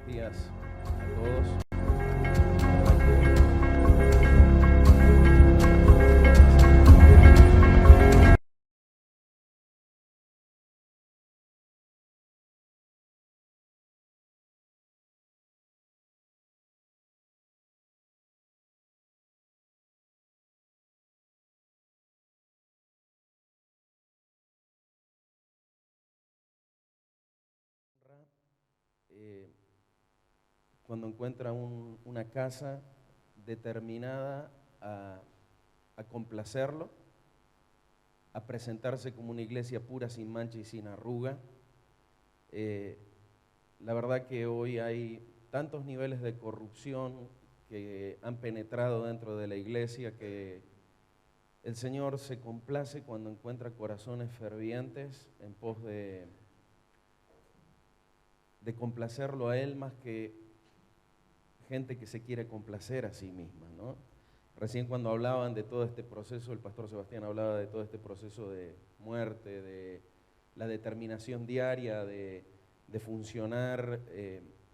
Buenos días a todos. Eh, Cuando encuentra una casa determinada a complacerlo, a presentarse como una iglesia pura, sin mancha y sin arruga. Eh, la verdad que hoy hay tantos niveles de corrupción que han penetrado dentro de la iglesia que el Señor se complace cuando encuentra corazones fervientes en pos de complacerlo a Él más que gente que se quiere complacer a sí misma, ¿no? Recién cuando hablaban de todo este proceso, el pastor Sebastián hablaba de todo este proceso de muerte, de la determinación diaria de funcionar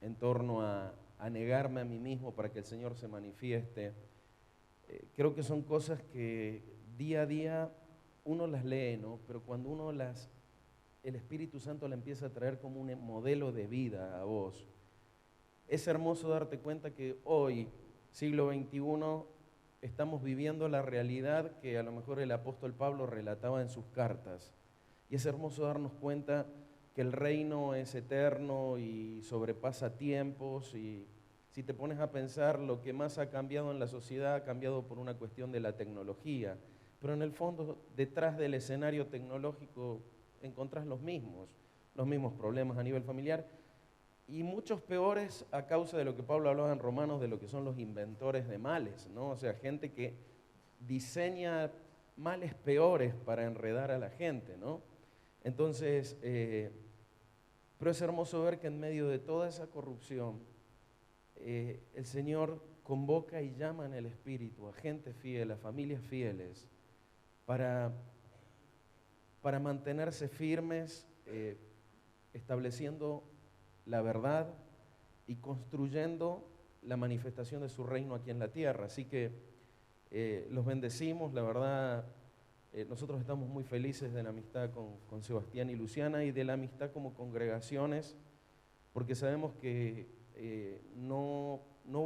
en torno a negarme a mí mismo para que el Señor se manifieste. Creo que son cosas que día a día uno las lee, ¿no? Pero cuando el Espíritu Santo la empieza a traer como un modelo de vida a vos, es hermoso darte cuenta que hoy, siglo XXI, estamos viviendo la realidad que a lo mejor el apóstol Pablo relataba en sus cartas. Y es hermoso darnos cuenta que el reino es eterno y sobrepasa tiempos. Y si te pones a pensar, lo que más ha cambiado en la sociedad ha cambiado por una cuestión de la tecnología. Pero en el fondo, detrás del escenario tecnológico, encontrás los mismos problemas a nivel familiar. Y muchos peores a causa de lo que Pablo hablaba en Romanos, de lo que son los inventores de males, ¿no? O sea, gente que diseña males peores para enredar a la gente, ¿no? Entonces, pero es hermoso ver que en medio de toda esa corrupción, el Señor convoca y llama en el Espíritu a gente fiel, a familias fieles, para mantenerse firmes, estableciendo la verdad y construyendo la manifestación de su reino aquí en la tierra. Así que los bendecimos, la verdad, nosotros estamos muy felices de la amistad con Sebastián y Luciana y de la amistad como congregaciones, porque sabemos que no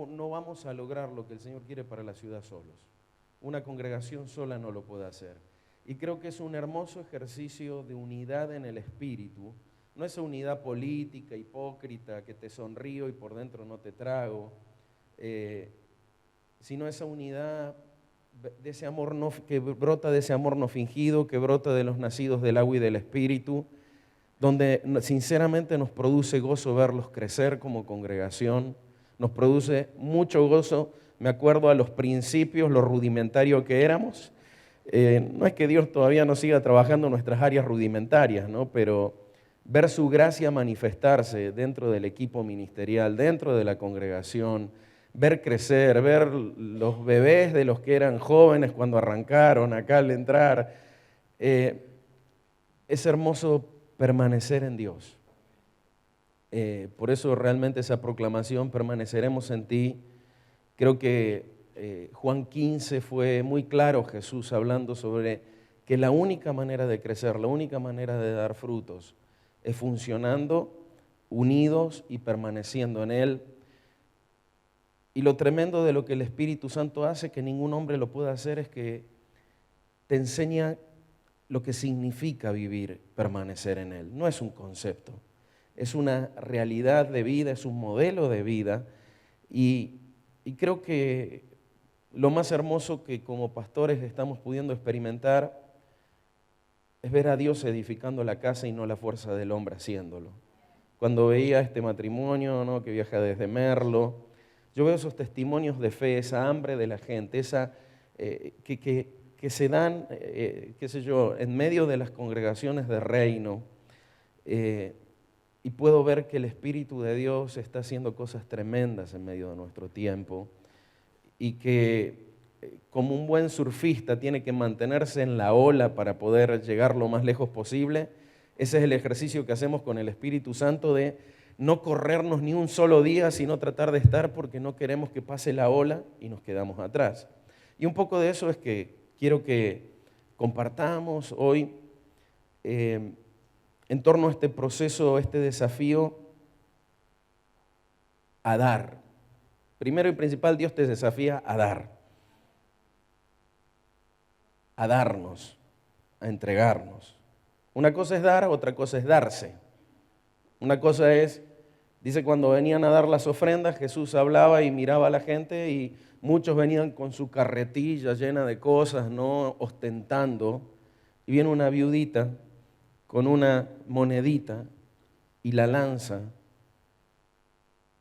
vamos a lograr lo que el Señor quiere para la ciudad solos. Una congregación sola no lo puede hacer. Y creo que es un hermoso ejercicio de unidad en el espíritu. No esa unidad política, hipócrita, que te sonrío y por dentro no te trago, sino esa unidad de ese amor que brota de ese amor no fingido, que brota de los nacidos del agua y del espíritu, donde sinceramente nos produce gozo verlos crecer como congregación, nos produce mucho gozo. Me acuerdo a los principios, lo rudimentario que éramos. No es que Dios todavía no siga trabajando en nuestras áreas rudimentarias, ¿no? Pero ver su gracia manifestarse dentro del equipo ministerial, dentro de la congregación, ver crecer, ver los bebés de los que eran jóvenes cuando arrancaron acá al entrar, es hermoso permanecer en Dios. Por eso realmente esa proclamación, permaneceremos en ti, creo que Juan 15 fue muy claro, Jesús hablando sobre que la única manera de crecer, la única manera de dar frutos es funcionando, unidos y permaneciendo en Él. Y lo tremendo de lo que el Espíritu Santo hace, que ningún hombre lo puede hacer, es que te enseña lo que significa vivir, permanecer en Él. No es un concepto, es una realidad de vida, es un modelo de vida. Y creo que lo más hermoso que como pastores estamos pudiendo experimentar es ver a Dios edificando la casa y no la fuerza del hombre haciéndolo. Cuando veía este matrimonio, ¿no?, que viaja desde Merlo, yo veo esos testimonios de fe, esa hambre de la gente, que se dan, qué sé yo, en medio de las congregaciones de reino, y puedo ver que el Espíritu de Dios está haciendo cosas tremendas en medio de nuestro tiempo, y que como un buen surfista tiene que mantenerse en la ola para poder llegar lo más lejos posible. Ese es el ejercicio que hacemos con el Espíritu Santo, de no corrernos ni un solo día, sino tratar de estar porque no queremos que pase la ola y nos quedamos atrás. Y un poco de eso es que quiero que compartamos hoy en torno a este proceso, este desafío a dar. Primero y principal, Dios te desafía a dar, a darnos, a entregarnos. Una cosa es dar, otra cosa es darse. Una cosa es, dice, cuando venían a dar las ofrendas, Jesús hablaba y miraba a la gente y muchos venían con su carretilla llena de cosas, ¿no? Ostentando. Y viene una viudita con una monedita y la lanza.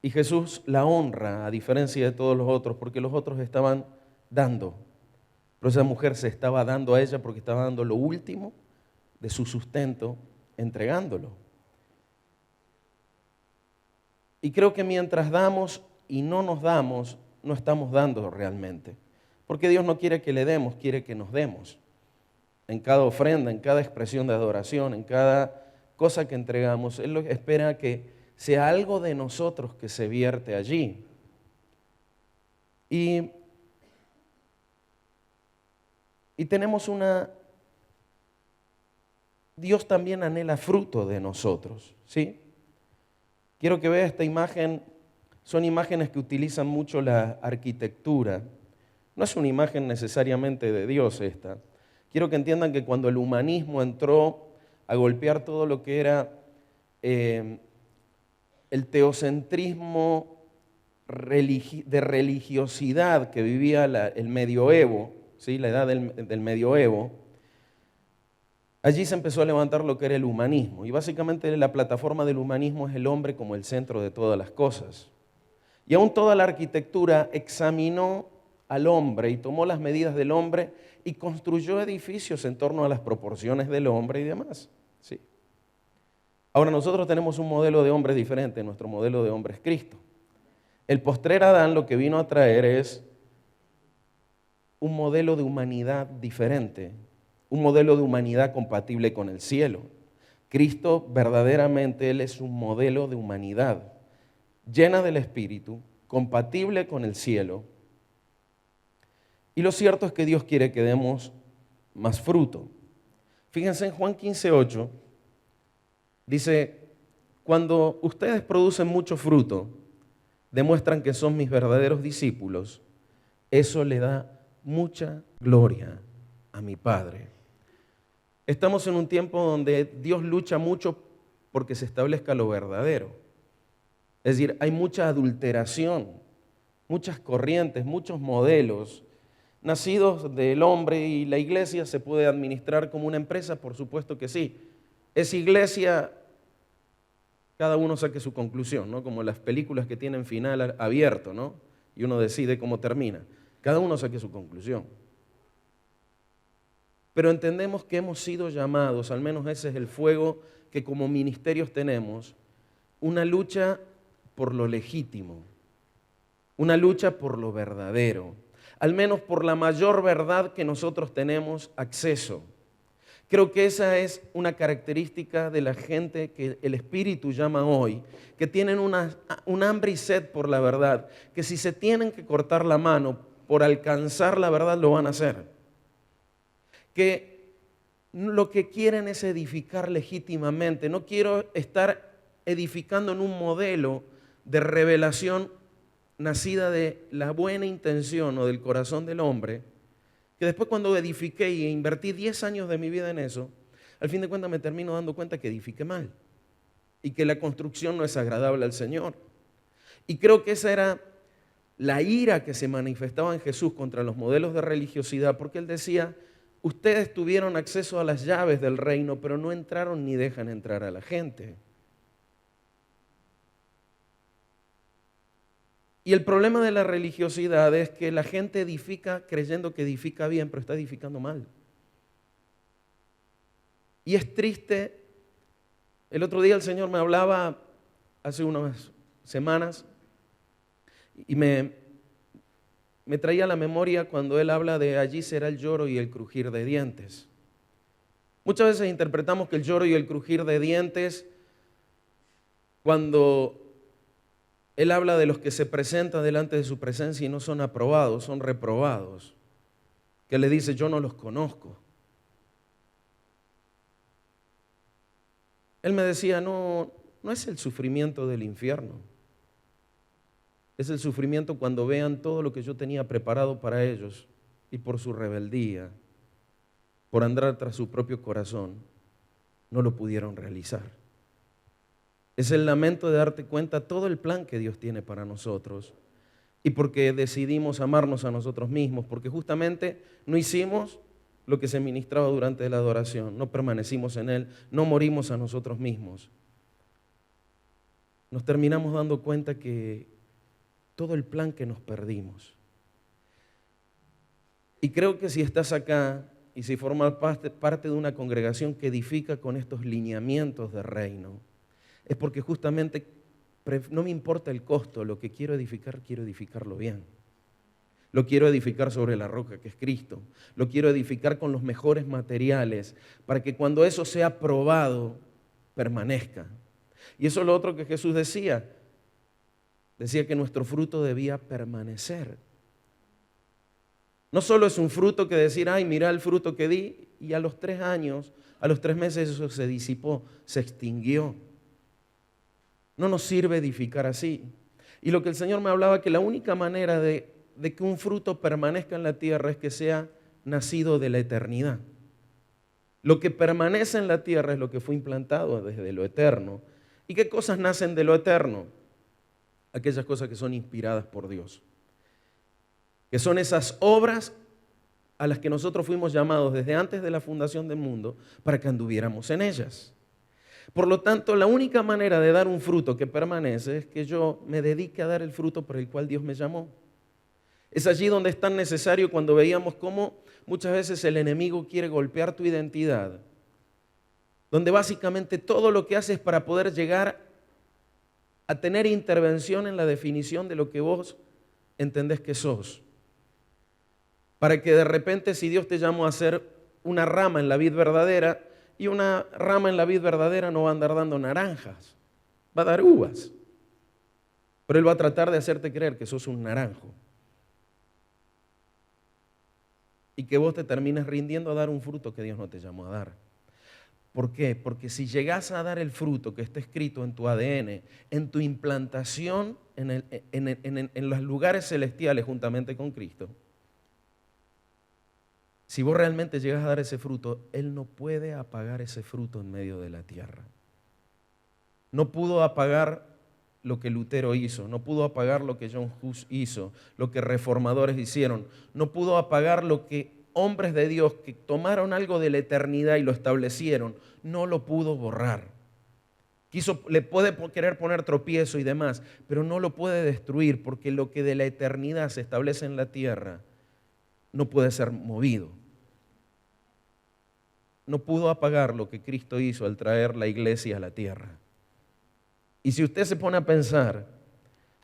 Y Jesús la honra, a diferencia de todos los otros, porque los otros estaban dando. Pero esa mujer se estaba dando a ella porque estaba dando lo último de su sustento, entregándolo. Y creo que mientras damos y no nos damos, no estamos dando realmente. Porque Dios no quiere que le demos, quiere que nos demos. En cada ofrenda, en cada expresión de adoración, en cada cosa que entregamos, Él espera que sea algo de nosotros que se vierte allí. Y tenemos Dios también anhela fruto de nosotros, ¿sí? Quiero que vea esta imagen, son imágenes que utilizan mucho la arquitectura. No es una imagen necesariamente de Dios esta. Quiero que entiendan que cuando el humanismo entró a golpear todo lo que era el teocentrismo de religiosidad que vivía el medioevo, ¿sí? La edad del medioevo, allí se empezó a levantar lo que era el humanismo. Y básicamente la plataforma del humanismo es el hombre como el centro de todas las cosas. Y aún toda la arquitectura examinó al hombre y tomó las medidas del hombre y construyó edificios en torno a las proporciones del hombre y demás. ¿Sí? Ahora nosotros tenemos un modelo de hombre diferente, nuestro modelo de hombre es Cristo. El postrer Adán lo que vino a traer es un modelo de humanidad diferente, un modelo de humanidad compatible con el cielo. Cristo verdaderamente, Él es un modelo de humanidad llena del Espíritu, compatible con el cielo. Y lo cierto es que Dios quiere que demos más fruto. Fíjense en Juan 15:8, dice, cuando ustedes producen mucho fruto, demuestran que son mis verdaderos discípulos, eso le da mucha gloria a mi Padre. Estamos en un tiempo donde Dios lucha mucho porque se establezca lo verdadero. Es decir, hay mucha adulteración, muchas corrientes, muchos modelos nacidos del hombre, y la iglesia se puede administrar como una empresa, por supuesto que sí. Es iglesia, cada uno saque su conclusión, ¿no? Como las películas que tienen final abierto, ¿no? Y uno decide cómo termina. Cada uno saque su conclusión. Pero entendemos que hemos sido llamados, al menos ese es el fuego que como ministerios tenemos, una lucha por lo legítimo, una lucha por lo verdadero, al menos por la mayor verdad que nosotros tenemos acceso. Creo que esa es una característica de la gente que el Espíritu llama hoy, que tienen un hambre y sed por la verdad, que si se tienen que cortar la mano por alcanzar la verdad, lo van a hacer. Que lo que quieren es edificar legítimamente. No quiero estar edificando en un modelo de revelación nacida de la buena intención o del corazón del hombre, que después cuando edifiqué y invertí 10 años de mi vida en eso, al fin de cuentas me termino dando cuenta que edifiqué mal y que la construcción no es agradable al Señor. Y creo que esa era la ira que se manifestaba en Jesús contra los modelos de religiosidad, porque Él decía, ustedes tuvieron acceso a las llaves del reino, pero no entraron ni dejan entrar a la gente. Y el problema de la religiosidad es que la gente edifica creyendo que edifica bien, pero está edificando mal. Y es triste. El otro día el Señor me hablaba, hace unas semanas, y me traía a la memoria cuando Él habla de allí será el lloro y el crujir de dientes. Muchas veces interpretamos que el lloro y el crujir de dientes Cuando Él habla de los que se presentan delante de su presencia y no son aprobados, son reprobados, que le dice, yo no los conozco. Él me decía, no es el sufrimiento del infierno, es el sufrimiento cuando vean todo lo que yo tenía preparado para ellos y por su rebeldía, por andar tras su propio corazón, no lo pudieron realizar. Es el lamento de darte cuenta todo el plan que Dios tiene para nosotros y porque decidimos amarnos a nosotros mismos, porque justamente no hicimos lo que se ministraba durante la adoración, no permanecimos en Él, no morimos a nosotros mismos. Nos terminamos dando cuenta que todo el plan que nos perdimos. Y creo que si estás acá y si formas parte de una congregación que edifica con estos lineamientos de reino, es porque justamente no me importa el costo, lo que quiero edificarlo bien. Lo quiero edificar sobre la roca que es Cristo. Lo quiero edificar con los mejores materiales para que cuando eso sea probado, permanezca. Y eso es lo otro que Jesús decía. Decía que nuestro fruto debía permanecer. No solo es un fruto que decir, ay, mira el fruto que di, y a los 3 años, a los 3 meses eso se disipó, se extinguió. No nos sirve edificar así. Y lo que el Señor me hablaba, que la única manera de que un fruto permanezca en la tierra es que sea nacido de la eternidad. Lo que permanece en la tierra es lo que fue implantado desde lo eterno. ¿Y qué cosas nacen de lo eterno? Aquellas cosas que son inspiradas por Dios. Que son esas obras a las que nosotros fuimos llamados desde antes de la fundación del mundo para que anduviéramos en ellas. Por lo tanto, la única manera de dar un fruto que permanece es que yo me dedique a dar el fruto por el cual Dios me llamó. Es allí donde es tan necesario cuando veíamos cómo muchas veces el enemigo quiere golpear tu identidad, donde básicamente todo lo que hace es para poder llegar a tener intervención en la definición de lo que vos entendés que sos. Para que de repente, si Dios te llamó a ser una rama en la vid verdadera, y una rama en la vid verdadera no va a andar dando naranjas, va a dar uvas. Pero Él va a tratar de hacerte creer que sos un naranjo. Y que vos te termines rindiendo a dar un fruto que Dios no te llamó a dar. ¿Por qué? Porque si llegás a dar el fruto que está escrito en tu ADN, en tu implantación en los lugares celestiales juntamente con Cristo, si vos realmente llegas a dar ese fruto, Él no puede apagar ese fruto en medio de la tierra. No pudo apagar lo que Lutero hizo, no pudo apagar lo que John Hus hizo, lo que reformadores hicieron, no pudo apagar lo que hombres de Dios que tomaron algo de la eternidad y lo establecieron, no lo pudo borrar. Le puede querer poner tropiezo y demás, pero no lo puede destruir porque lo que de la eternidad se establece en la tierra no puede ser movido. No pudo apagar lo que Cristo hizo al traer la iglesia a la tierra. Y si usted se pone a pensar,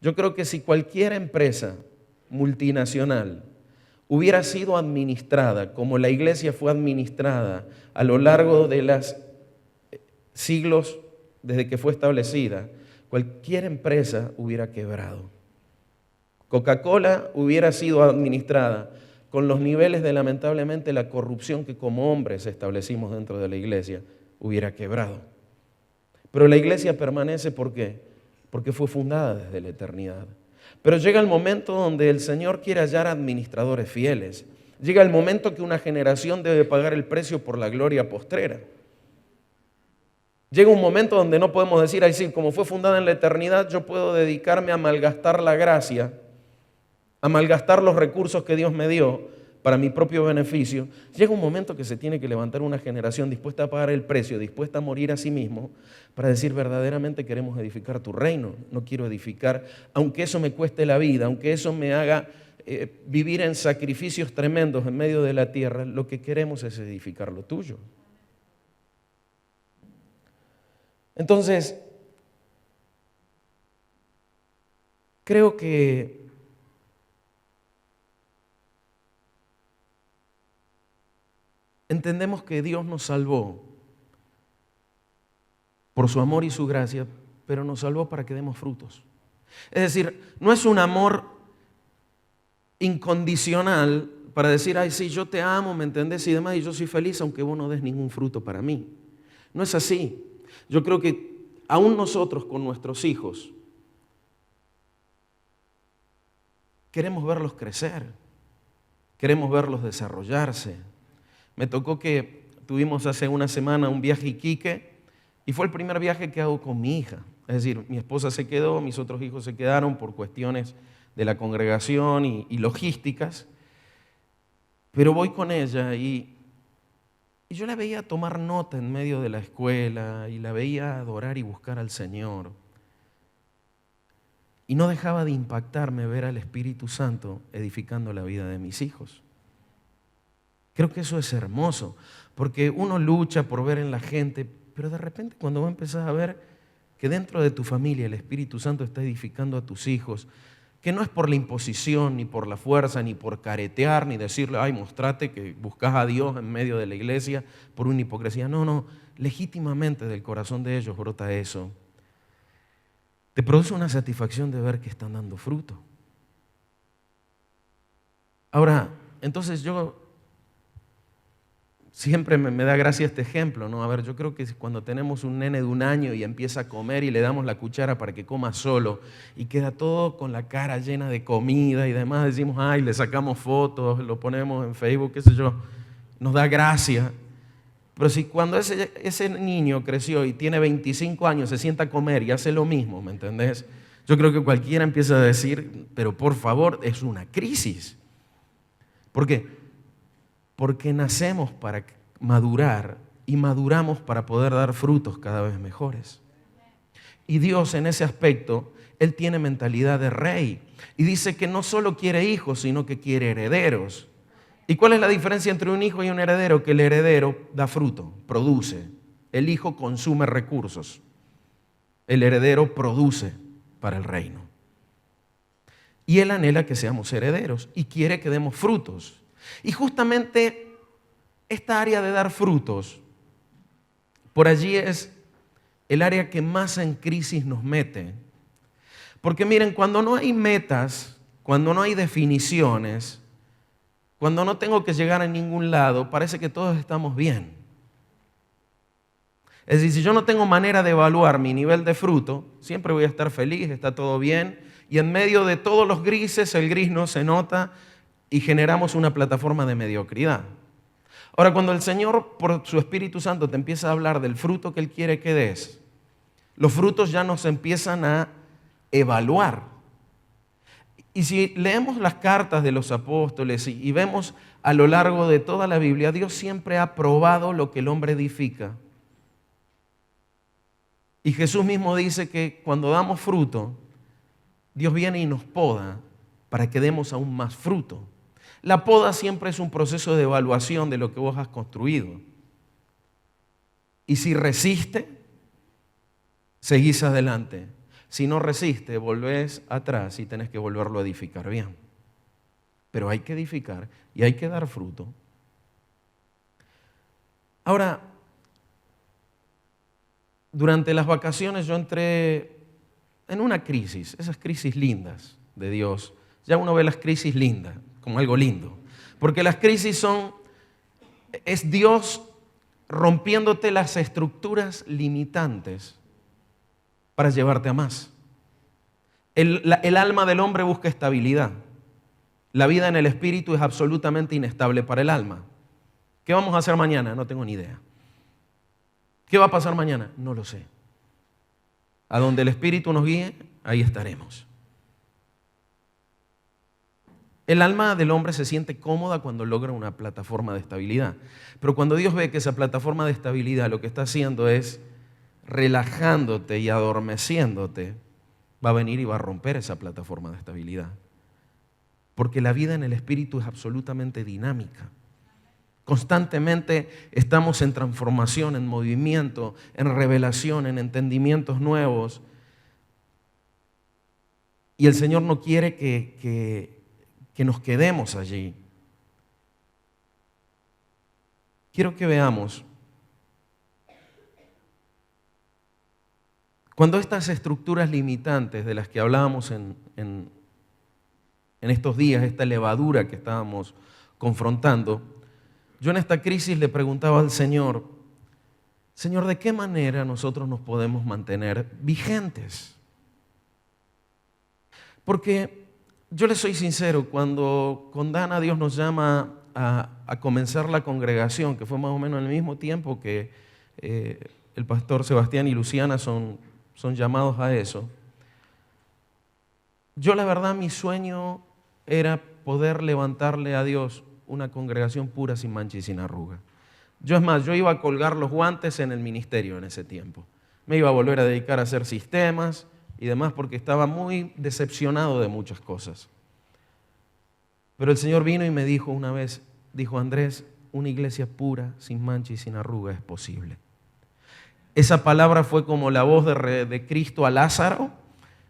yo creo que si cualquier empresa multinacional hubiera sido administrada como la iglesia fue administrada a lo largo de los siglos desde que fue establecida, cualquier empresa hubiera quebrado. Coca-Cola hubiera sido administrada con los niveles de, lamentablemente, la corrupción que como hombres establecimos dentro de la iglesia, hubiera quebrado. Pero la iglesia permanece, ¿por qué? Porque fue fundada desde la eternidad. Pero llega el momento donde el Señor quiere hallar administradores fieles. Llega el momento que una generación debe pagar el precio por la gloria postrera. Llega un momento donde no podemos decir, ay sí, como fue fundada en la eternidad, yo puedo dedicarme a malgastar la gracia, a malgastar los recursos que Dios me dio para mi propio beneficio. Llega un momento que se tiene que levantar una generación dispuesta a pagar el precio, dispuesta a morir a sí mismo, para decir verdaderamente queremos edificar tu reino. No quiero edificar, aunque eso me cueste la vida, aunque eso me haga vivir en sacrificios tremendos en medio de la tierra, lo que queremos es edificar lo tuyo. Entonces, creo que entendemos que Dios nos salvó por su amor y su gracia, pero nos salvó para que demos frutos. Es decir, no es un amor incondicional para decir, ay, sí, yo te amo, ¿me entendés? Y demás, y yo soy feliz aunque vos no des ningún fruto para mí. No es así. Yo creo que aún nosotros con nuestros hijos queremos verlos crecer, queremos verlos desarrollarse. Me tocó que tuvimos hace una semana un viaje a Iquique y fue el primer viaje que hago con mi hija. Es decir, mi esposa se quedó, mis otros hijos se quedaron por cuestiones de la congregación y logísticas, pero voy con ella y yo la veía tomar nota en medio de la escuela y la veía adorar y buscar al Señor. Y no dejaba de impactarme ver al Espíritu Santo edificando la vida de mis hijos. Creo que eso es hermoso, porque uno lucha por ver en la gente, pero de repente cuando vos empezás a ver que dentro de tu familia el Espíritu Santo está edificando a tus hijos, que no es por la imposición, ni por la fuerza, ni por caretear, ni decirle, ay, mostrate que buscas a Dios en medio de la iglesia por una hipocresía. No, legítimamente del corazón de ellos brota eso. Te produce una satisfacción de ver que están dando fruto. Ahora, entonces yo siempre me da gracia este ejemplo, ¿no? A ver, yo creo que cuando tenemos un nene de 1 año y empieza a comer y le damos la cuchara para que coma solo y queda todo con la cara llena de comida y demás, decimos, ay, le sacamos fotos, lo ponemos en Facebook, qué sé yo, nos da gracia. Pero si cuando ese niño creció y tiene 25 años, se sienta a comer y hace lo mismo, ¿me entendés? Yo creo que cualquiera empieza a decir, pero por favor, es una crisis. ¿Por qué? Porque nacemos para madurar y maduramos para poder dar frutos cada vez mejores. Y Dios en ese aspecto, Él tiene mentalidad de rey. Y dice que no solo quiere hijos, sino que quiere herederos. ¿Y cuál es la diferencia entre un hijo y un heredero? Que el heredero da fruto, produce. El hijo consume recursos. El heredero produce para el reino. Y Él anhela que seamos herederos y quiere que demos frutos. Y justamente esta área de dar frutos, por allí es el área que más en crisis nos mete. Porque miren, cuando no hay metas, cuando no hay definiciones, cuando no tengo que llegar a ningún lado, parece que todos estamos bien. Es decir, si yo no tengo manera de evaluar mi nivel de fruto, siempre voy a estar feliz, está todo bien, y en medio de todos los grises, el gris no se nota, y generamos una plataforma de mediocridad. Ahora, cuando el Señor, por su Espíritu Santo, te empieza a hablar del fruto que Él quiere que des, los frutos ya nos empiezan a evaluar. Y si leemos las cartas de los apóstoles y vemos a lo largo de toda la Biblia, Dios siempre ha probado lo que el hombre edifica. Y Jesús mismo dice que cuando damos fruto, Dios viene y nos poda para que demos aún más fruto. La poda siempre es un proceso de evaluación de lo que vos has construido. Y si resiste, seguís adelante. Si no resiste, volvés atrás y tenés que volverlo a edificar bien. Pero hay que edificar y hay que dar fruto. Ahora, durante las vacaciones yo entré en una crisis, esas crisis lindas de Dios. Ya uno ve las crisis lindas como algo lindo. Porque las crisis es Dios rompiéndote las estructuras limitantes para llevarte a más. El alma del hombre busca estabilidad. La vida en el espíritu es absolutamente inestable para el alma. ¿Qué vamos a hacer mañana? No tengo ni idea. ¿Qué va a pasar mañana? No lo sé. A donde el espíritu nos guíe, ahí estaremos. El alma del hombre se siente cómoda cuando logra una plataforma de estabilidad. Pero cuando Dios ve que esa plataforma de estabilidad lo que está haciendo es relajándote y adormeciéndote, va a venir y va a romper esa plataforma de estabilidad. Porque la vida en el espíritu es absolutamente dinámica. Constantemente estamos en transformación, en movimiento, en revelación, en entendimientos nuevos. Y el Señor no quiere que nos quedemos allí. Quiero que veamos Cuando estas estructuras limitantes de las que hablábamos en estos días, esta levadura que estábamos confrontando, yo en esta crisis le preguntaba al Señor, Señor, ¿de qué manera nosotros nos podemos mantener vigentes? Porque yo le soy sincero, cuando con Dana Dios nos llama a comenzar la congregación, que fue más o menos en el mismo tiempo que el pastor Sebastián y Luciana son llamados a eso, yo la verdad mi sueño era poder levantarle a Dios una congregación pura, sin mancha y sin arruga. Yo iba a colgar los guantes en el ministerio en ese tiempo. Me iba a volver a dedicar a hacer sistemas y demás porque estaba muy decepcionado de muchas cosas. Pero el Señor vino y me dijo una vez, dijo, Andrés, una iglesia pura, sin mancha y sin arruga es posible. Esa palabra fue como la voz de Cristo a Lázaro,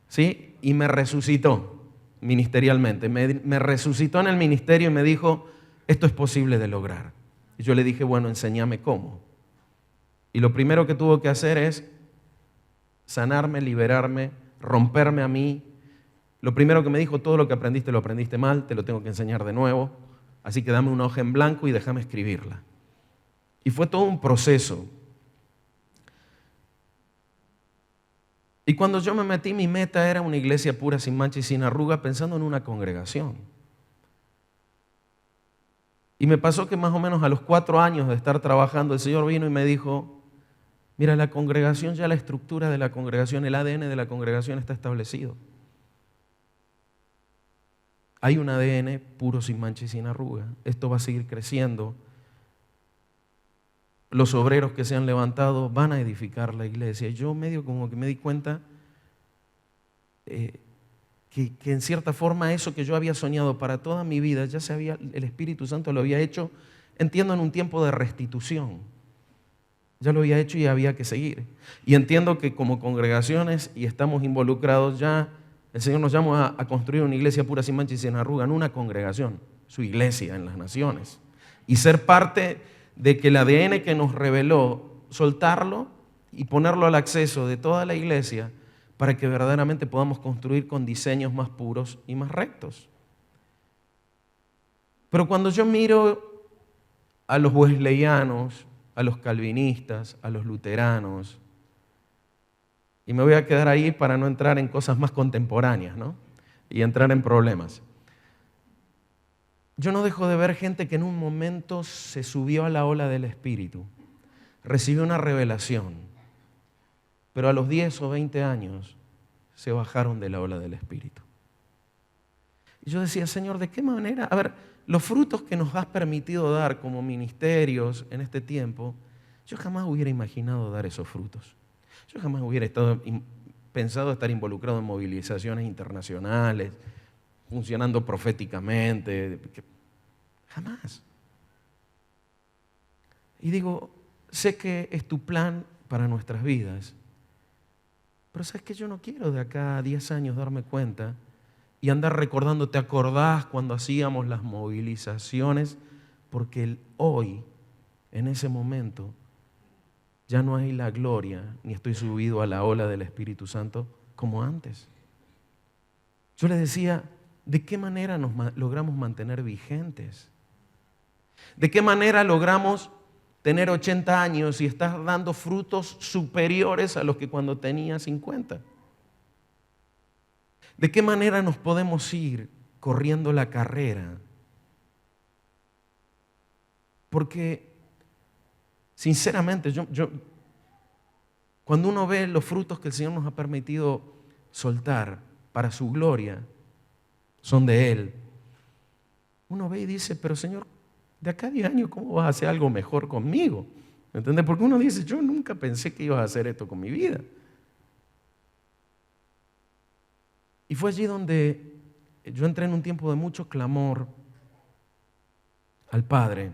¿sí? Y me resucitó ministerialmente. Me resucitó en el ministerio y me dijo, esto es posible de lograr. Y yo le dije, bueno, enséñame cómo. Y lo primero que tuvo que hacer es sanarme, liberarme, romperme a mí. Lo primero que me dijo, todo lo que aprendiste lo aprendiste mal, te lo tengo que enseñar de nuevo. Así que dame una hoja en blanco y déjame escribirla. Y fue todo un proceso. Y cuando yo me metí, mi meta era una iglesia pura, sin mancha y sin arruga, pensando en una congregación. Y me pasó que más o menos a los 4 años de estar trabajando, el Señor vino y me dijo, mira, la congregación, ya la estructura de la congregación, el ADN de la congregación está establecido. Hay un ADN puro, sin mancha y sin arruga. Esto va a seguir creciendo. Los obreros que se han levantado van a edificar la iglesia. Yo medio como que me di cuenta que en cierta forma eso que yo había soñado para toda mi vida, el Espíritu Santo lo había hecho, entiendo, en un tiempo de restitución. Ya lo había hecho y había que seguir. Y entiendo que como congregaciones y estamos involucrados ya, el Señor nos llama a construir una iglesia pura, sin mancha y sin arruga, no una congregación, su iglesia en las naciones. Y ser parte de que el ADN que nos reveló, soltarlo y ponerlo al acceso de toda la iglesia para que verdaderamente podamos construir con diseños más puros y más rectos. Pero cuando yo miro a los wesleyanos, a los calvinistas, a los luteranos, y me voy a quedar ahí para no entrar en cosas más contemporáneas, ¿no? Y entrar en problemas. Yo no dejo de ver gente que en un momento se subió a la ola del Espíritu, recibió una revelación, pero a los 10 o 20 años se bajaron de la ola del Espíritu. Y yo decía, Señor, ¿de qué manera? A ver, los frutos que nos has permitido dar como ministerios en este tiempo, yo jamás hubiera imaginado dar esos frutos. Yo jamás hubiera pensado estar involucrado en movilizaciones internacionales, funcionando proféticamente. Jamás. Y digo, sé que es tu plan para nuestras vidas, pero sabes que yo no quiero de acá a 10 años darme cuenta y andar recordando, ¿te acordás cuando hacíamos las movilizaciones? Porque hoy, en ese momento, ya no hay la gloria, ni estoy subido a la ola del Espíritu Santo como antes. Yo le decía, ¿de qué manera nos logramos mantener vigentes? ¿De qué manera logramos tener 80 años y estar dando frutos superiores a los que cuando tenía 50? ¿De qué manera nos podemos ir corriendo la carrera? Porque, sinceramente, cuando uno ve los frutos que el Señor nos ha permitido soltar para su gloria, son de Él. Uno ve y dice, pero Señor, de acá a 10 años, ¿cómo vas a hacer algo mejor conmigo? ¿Me entiendes? Porque uno dice, yo nunca pensé que ibas a hacer esto con mi vida. Y fue allí donde yo entré en un tiempo de mucho clamor al Padre,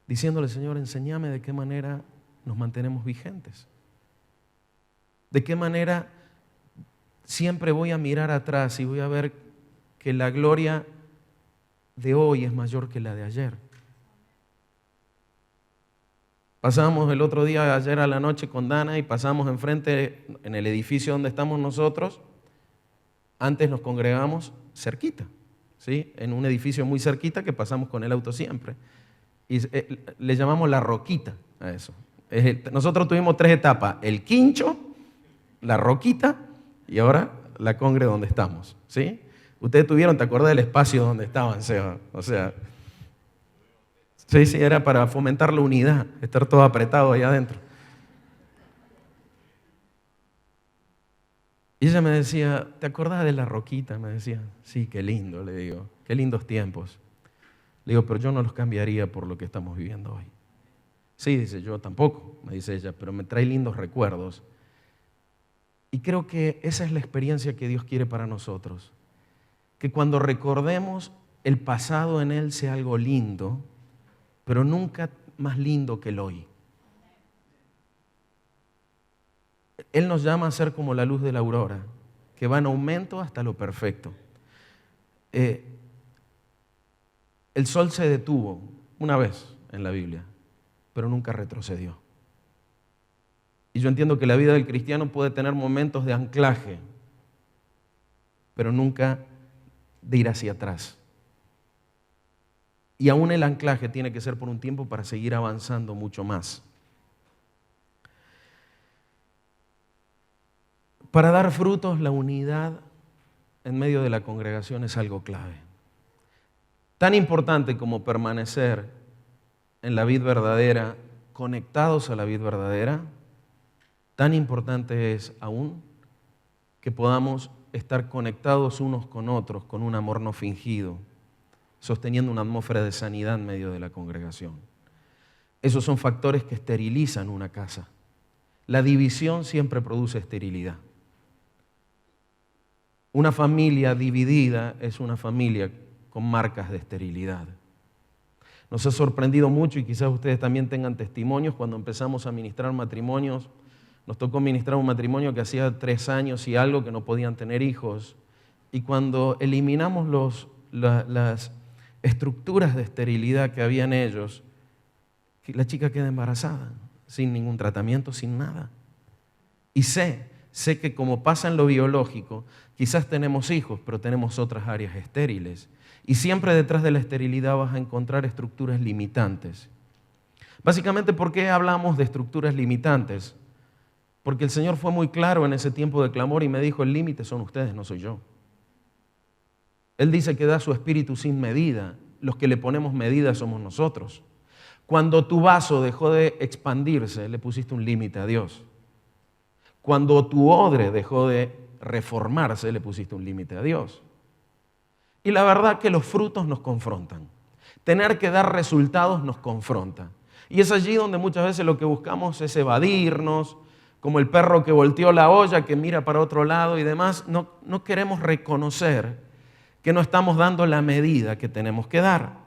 diciéndole, Señor, enséñame de qué manera nos mantenemos vigentes. De qué manera siempre voy a mirar atrás y voy a ver que la gloria de hoy es mayor que la de ayer. Pasamos el otro día, ayer a la noche con Dana, y pasamos enfrente, en el edificio donde estamos nosotros. Antes nos congregamos cerquita, ¿sí? En un edificio muy cerquita que pasamos con el auto siempre. Y le llamamos la roquita a eso. Nosotros tuvimos 3 etapas: el quincho, la roquita y ahora la congre donde estamos, ¿sí? Ustedes tuvieron, ¿te acuerdas del espacio donde estaban, Seba? O sea, sí, era para fomentar la unidad, estar todo apretado ahí adentro. Y ella me decía, ¿te acordás de la roquita? Me decía, sí, qué lindo, le digo, qué lindos tiempos. Le digo, pero yo no los cambiaría por lo que estamos viviendo hoy. Sí, dice, yo tampoco, me dice ella, pero me trae lindos recuerdos. Y creo que esa es la experiencia que Dios quiere para nosotros. Que cuando recordemos el pasado en Él sea algo lindo, pero nunca más lindo que el hoy. Él nos llama a ser como la luz de la aurora, que va en aumento hasta lo perfecto. El sol se detuvo una vez en la Biblia, pero nunca retrocedió. Y yo entiendo que la vida del cristiano puede tener momentos de anclaje, pero nunca de ir hacia atrás. Y aún el anclaje tiene que ser por un tiempo para seguir avanzando mucho más. Para dar frutos, la unidad en medio de la congregación es algo clave. Tan importante como permanecer en la vid verdadera, conectados a la vid verdadera, tan importante es aún que podamos estar conectados unos con otros con un amor no fingido, sosteniendo una atmósfera de sanidad en medio de la congregación. Esos son factores que esterilizan una casa. La división siempre produce esterilidad. Una familia dividida es una familia con marcas de esterilidad. Nos ha sorprendido mucho, y quizás ustedes también tengan testimonios, cuando empezamos a ministrar matrimonios. Nos tocó ministrar un matrimonio que hacía 3 años y algo que no podían tener hijos. Y cuando eliminamos las estructuras de esterilidad que había en ellos, la chica queda embarazada, sin ningún tratamiento, sin nada. Y sé que como pasa en lo biológico, quizás tenemos hijos, pero tenemos otras áreas estériles. Y siempre detrás de la esterilidad vas a encontrar estructuras limitantes. Básicamente, ¿por qué hablamos de estructuras limitantes? Porque el Señor fue muy claro en ese tiempo de clamor y me dijo, el límite son ustedes, no soy yo. Él dice que da su espíritu sin medida. Los que le ponemos medida somos nosotros. Cuando tu vaso dejó de expandirse, le pusiste un límite a Dios. Cuando tu odre dejó de reformarse, le pusiste un límite a Dios. Y la verdad que los frutos nos confrontan. Tener que dar resultados nos confronta. Y es allí donde muchas veces lo que buscamos es evadirnos, como el perro que volteó la olla, que mira para otro lado y demás. No queremos reconocer que no estamos dando la medida que tenemos que dar.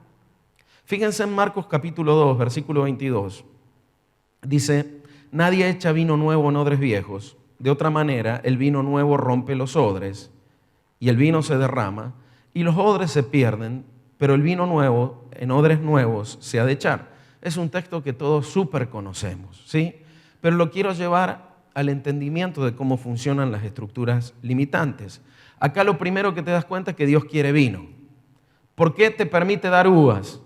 Fíjense en Marcos capítulo 2, versículo 22. Dice, nadie echa vino nuevo en odres viejos. De otra manera, el vino nuevo rompe los odres y el vino se derrama y los odres se pierden, pero el vino nuevo en odres nuevos se ha de echar. Es un texto que todos súper conocemos, ¿sí? Pero lo quiero llevar al entendimiento de cómo funcionan las estructuras limitantes. Acá lo primero que te das cuenta es que Dios quiere vino. ¿Por qué te permite dar uvas?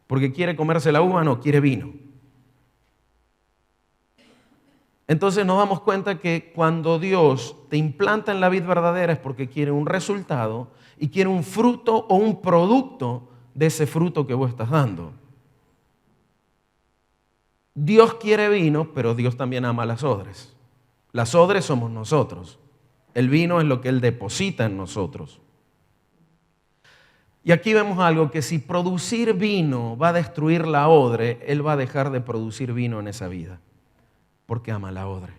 ¿Porque quiere comerse la uva? No, quiere vino. Entonces nos damos cuenta que cuando Dios te implanta en la vid verdadera es porque quiere un resultado y quiere un fruto o un producto de ese fruto que vos estás dando. Dios quiere vino, pero Dios también ama las odres. Las odres somos nosotros. El vino es lo que Él deposita en nosotros. Y aquí vemos algo, que si producir vino va a destruir la odre, Él va a dejar de producir vino en esa vida, porque ama la odre.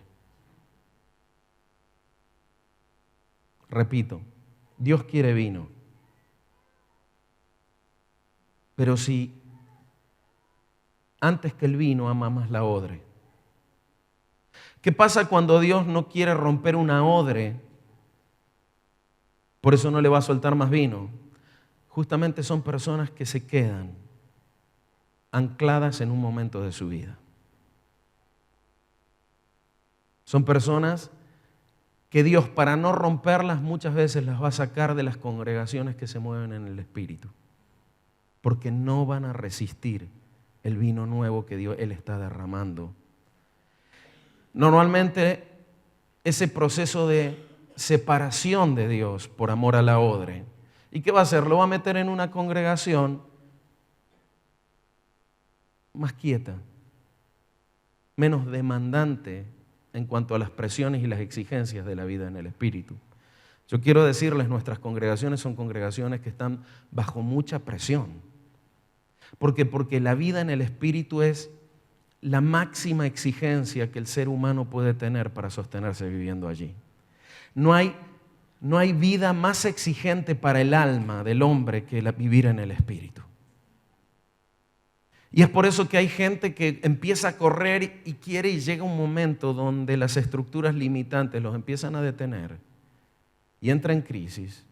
Repito, Dios quiere vino. Pero si antes que el vino ama más la odre. ¿Qué pasa cuando Dios no quiere romper una odre? Por eso no le va a soltar más vino. Justamente son personas que se quedan ancladas en un momento de su vida. Son personas que Dios, para no romperlas, muchas veces las va a sacar de las congregaciones que se mueven en el Espíritu, porque no van a resistir el vino nuevo que Él está derramando. Normalmente, ese proceso de separación de Dios por amor a la odre, ¿y qué va a hacer? Lo va a meter en una congregación más quieta, menos demandante en cuanto a las presiones y las exigencias de la vida en el Espíritu. Yo quiero decirles, nuestras congregaciones son congregaciones que están bajo mucha presión. ¿Por qué? Porque la vida en el Espíritu es la máxima exigencia que el ser humano puede tener para sostenerse viviendo allí. No hay vida más exigente para el alma del hombre que vivir en el Espíritu. Y es por eso que hay gente que empieza a correr y quiere, y llega un momento donde las estructuras limitantes los empiezan a detener y entra en crisis.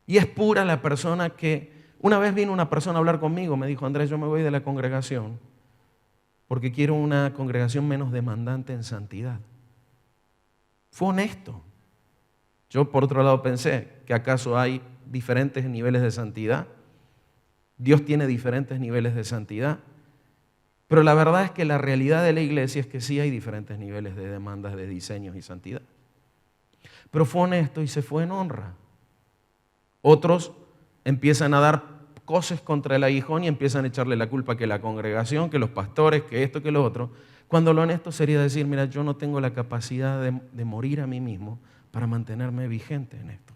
Y es pura la persona que, una vez vino una persona a hablar conmigo, me dijo: Andrés, yo me voy de la congregación porque quiero una congregación menos demandante en santidad. Fue honesto. Yo, por otro lado, pensé que acaso hay diferentes niveles de santidad. Dios tiene diferentes niveles de santidad. Pero la verdad es que la realidad de la iglesia es que sí hay diferentes niveles de demandas de diseños y santidad. Pero fue honesto y se fue en honra. Otros empiezan a dar cosas contra el aguijón y empiezan a echarle la culpa que la congregación, que los pastores, que esto, que lo otro, cuando lo honesto sería decir: mira, yo no tengo la capacidad de morir a mí mismo para mantenerme vigente en esto.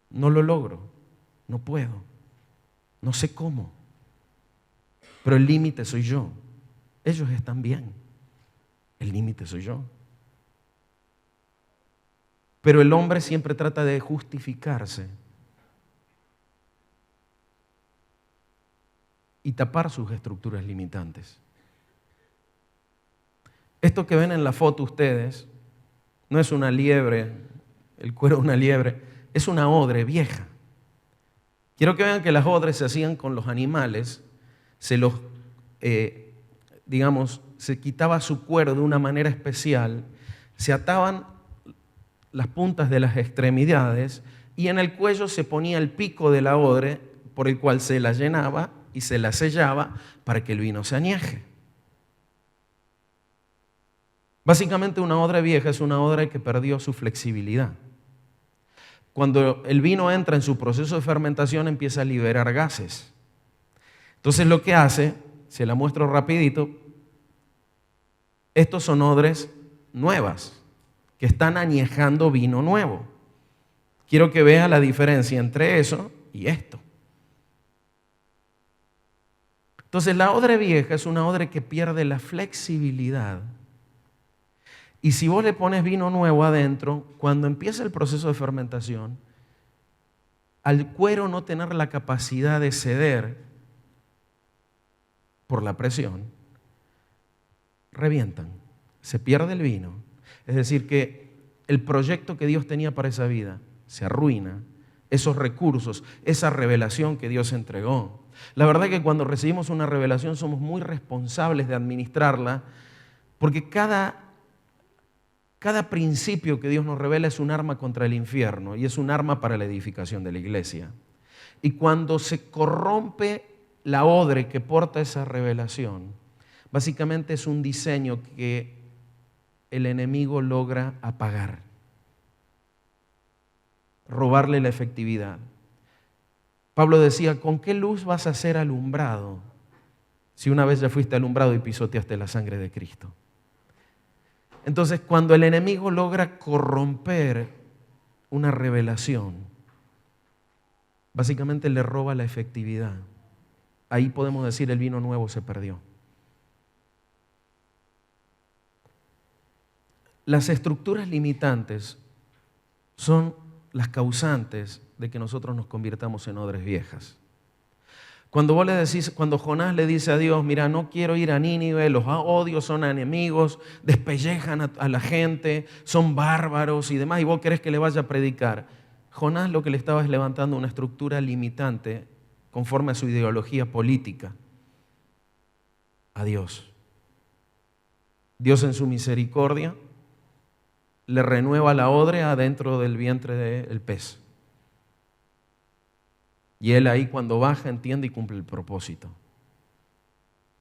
No lo logro, no puedo, no sé cómo, pero el límite soy yo. Ellos están bien, el límite soy yo. Pero el hombre siempre trata de justificarse y tapar sus estructuras limitantes. Esto que ven en la foto ustedes no es una liebre, el cuero de una liebre, es una odre vieja. Quiero que vean que las odres se hacían con los animales, se quitaba su cuero de una manera especial, se ataban las puntas de las extremidades y en el cuello se ponía el pico de la odre por el cual se la llenaba y se la sellaba para que el vino se añeje. Básicamente, una odre vieja es una odre que perdió su flexibilidad. Cuando el vino entra en su proceso de fermentación, empieza a liberar gases. Entonces, lo que hace, se la muestro rapidito, estos son odres nuevas que están añejando vino nuevo. Quiero que vea la diferencia entre eso y esto. Entonces, la odre vieja es una odre que pierde la flexibilidad. Y si vos le pones vino nuevo adentro, cuando empieza el proceso de fermentación, al cuero no tener la capacidad de ceder por la presión, revientan, se pierde el vino. Es decir, que el proyecto que Dios tenía para esa vida se arruina, esos recursos, esa revelación que Dios entregó. La verdad es que cuando recibimos una revelación somos muy responsables de administrarla, porque cada principio que Dios nos revela es un arma contra el infierno y es un arma para la edificación de la iglesia. Y cuando se corrompe la odre que porta esa revelación, básicamente es un diseño que el enemigo logra apagar, robarle la efectividad. Pablo decía: ¿con qué luz vas a ser alumbrado si una vez ya fuiste alumbrado y pisoteaste la sangre de Cristo? Entonces, cuando el enemigo logra corromper una revelación, básicamente le roba la efectividad. Ahí podemos decir: el vino nuevo se perdió. Las estructuras limitantes son las causantes de que nosotros nos convirtamos en odres viejas. Cuando Jonás le dice a Dios: mira, no quiero ir a Nínive, los odio, son enemigos, despellejan a la gente, son bárbaros y demás, y vos querés que le vaya a predicar. Jonás lo que le estaba es levantando una estructura limitante conforme a su ideología política a Dios. Dios, en su misericordia, le renueva la odre adentro del vientre del pez. Y él ahí cuando baja entiende y cumple el propósito.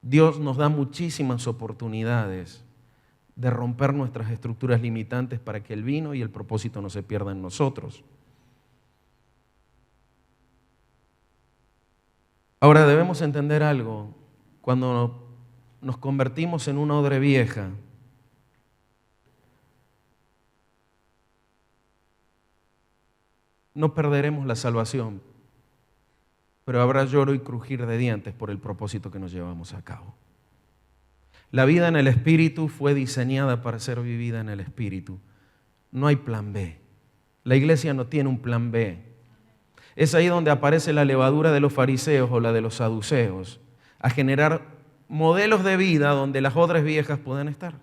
Dios nos da muchísimas oportunidades de romper nuestras estructuras limitantes para que el vino y el propósito no se pierdan en nosotros. Ahora debemos entender algo. Cuando nos convertimos en una odre vieja, no perderemos la salvación, pero habrá lloro y crujir de dientes por el propósito que nos llevamos a cabo. La vida en el Espíritu fue diseñada para ser vivida en el Espíritu. No hay plan B. La iglesia no tiene un plan B. Es ahí donde aparece la levadura de los fariseos o la de los saduceos, a generar modelos de vida donde las odres viejas puedan estar.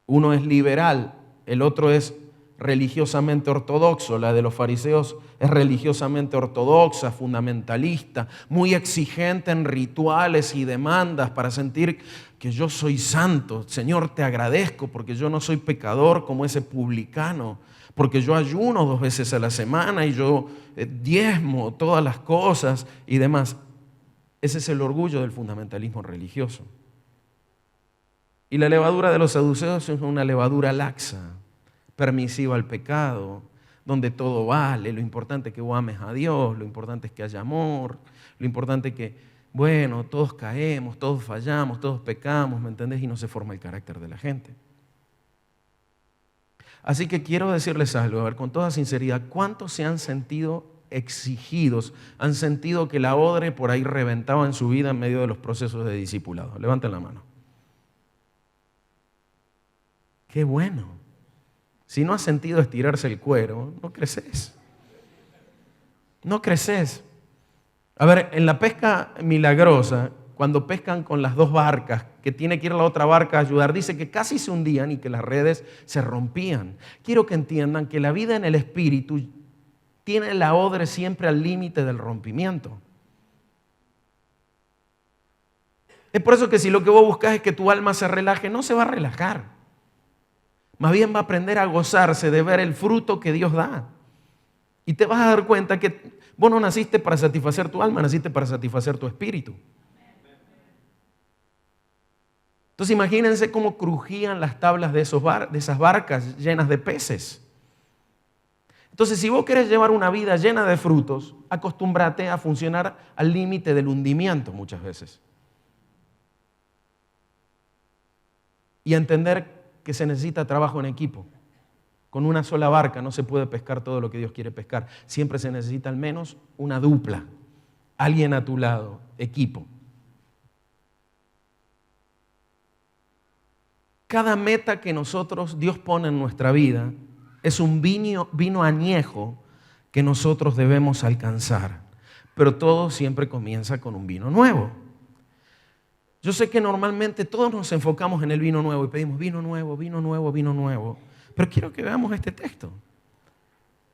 Uno es liberal, el otro es religiosamente ortodoxo. La de los fariseos es religiosamente ortodoxa, fundamentalista, muy exigente en rituales y demandas para sentir que yo soy santo. Señor, te agradezco porque yo no soy pecador como ese publicano, porque yo ayuno 2 veces a la semana y yo diezmo todas las cosas y demás. Ese es el orgullo del fundamentalismo religioso. Y la levadura de los saduceos es una levadura laxa, permisiva al pecado, donde todo vale. Lo importante es que vos ames a Dios, lo importante es que haya amor, lo importante es que, bueno, todos caemos, todos fallamos, todos pecamos, ¿me entendés? Y no se forma el carácter de la gente. Así que quiero decirles algo, a ver, con toda sinceridad, ¿cuántos se han sentido exigidos, han sentido que la odre por ahí reventaba en su vida en medio de los procesos de discipulado? Levanten la mano. ¡Qué bueno! Si no has sentido estirarse el cuero, no creces. No creces. A ver, en la pesca milagrosa, cuando pescan con las 2 barcas, que tiene que ir la otra barca a ayudar, dice que casi se hundían y que las redes se rompían. Quiero que entiendan que la vida en el Espíritu tiene la odre siempre al límite del rompimiento. Es por eso que si lo que vos buscas es que tu alma se relaje, no se va a relajar. Más bien va a aprender a gozarse de ver el fruto que Dios da. Y te vas a dar cuenta que vos no naciste para satisfacer tu alma, naciste para satisfacer tu espíritu. Entonces imagínense cómo crujían las tablas de esas barcas llenas de peces. Entonces si vos querés llevar una vida llena de frutos, acostúmbrate a funcionar al límite del hundimiento muchas veces. Y a entender que se necesita trabajo en equipo. Con una sola barca no se puede pescar todo lo que Dios quiere pescar. Siempre se necesita al menos una dupla, alguien a tu lado, equipo. Cada meta que Dios pone en nuestra vida es un vino añejo que nosotros debemos alcanzar. Pero todo siempre comienza con un vino nuevo. Yo sé que normalmente todos nos enfocamos en el vino nuevo y pedimos vino nuevo, vino nuevo, vino nuevo. Pero quiero que veamos este texto.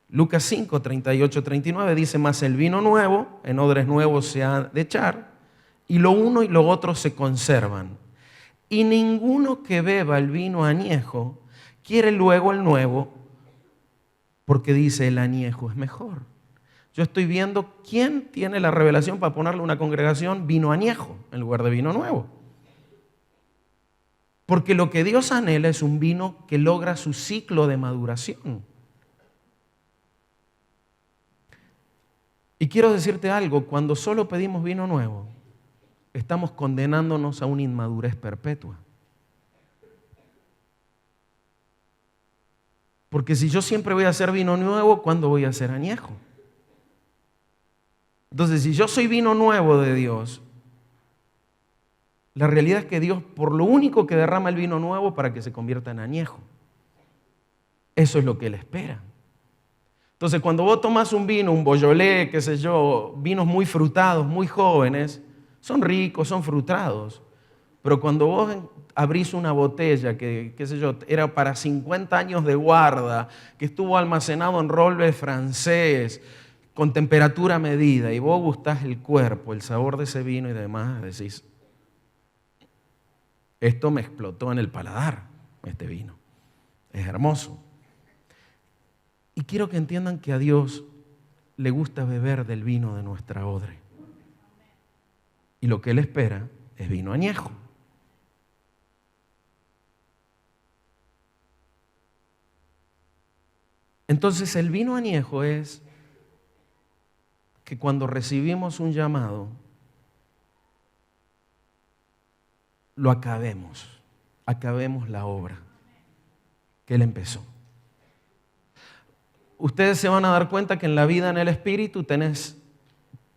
Lucas 5, 38, 39 dice: mas el vino nuevo en odres nuevos se ha de echar, y lo uno y lo otro se conservan. Y ninguno que beba el vino añejo quiere luego el nuevo, porque dice el añejo es mejor. Yo estoy viendo quién tiene la revelación para ponerle a una congregación vino añejo en lugar de vino nuevo. Porque lo que Dios anhela es un vino que logra su ciclo de maduración. Y quiero decirte algo, cuando solo pedimos vino nuevo, estamos condenándonos a una inmadurez perpetua. Porque si yo siempre voy a hacer vino nuevo, ¿cuándo voy a hacer añejo? Entonces, si yo soy vino nuevo de Dios, la realidad es que Dios por lo único que derrama el vino nuevo para que se convierta en añejo. Eso es lo que Él espera. Entonces, cuando vos tomás un vino, un Beaujolais, qué sé yo, vinos muy frutados, muy jóvenes, son ricos, son frutados. Pero cuando vos abrís una botella que, qué sé yo, era para 50 años de guarda, que estuvo almacenado en roble francés, con temperatura medida, y vos gustás el cuerpo, el sabor de ese vino y demás, decís, esto me explotó en el paladar, este vino. Es hermoso. Y quiero que entiendan que a Dios le gusta beber del vino de nuestra odre. Y lo que Él espera es vino añejo. Entonces el vino añejo es que cuando recibimos un llamado, lo acabemos la obra que Él empezó. Ustedes se van a dar cuenta que en la vida en el Espíritu tenés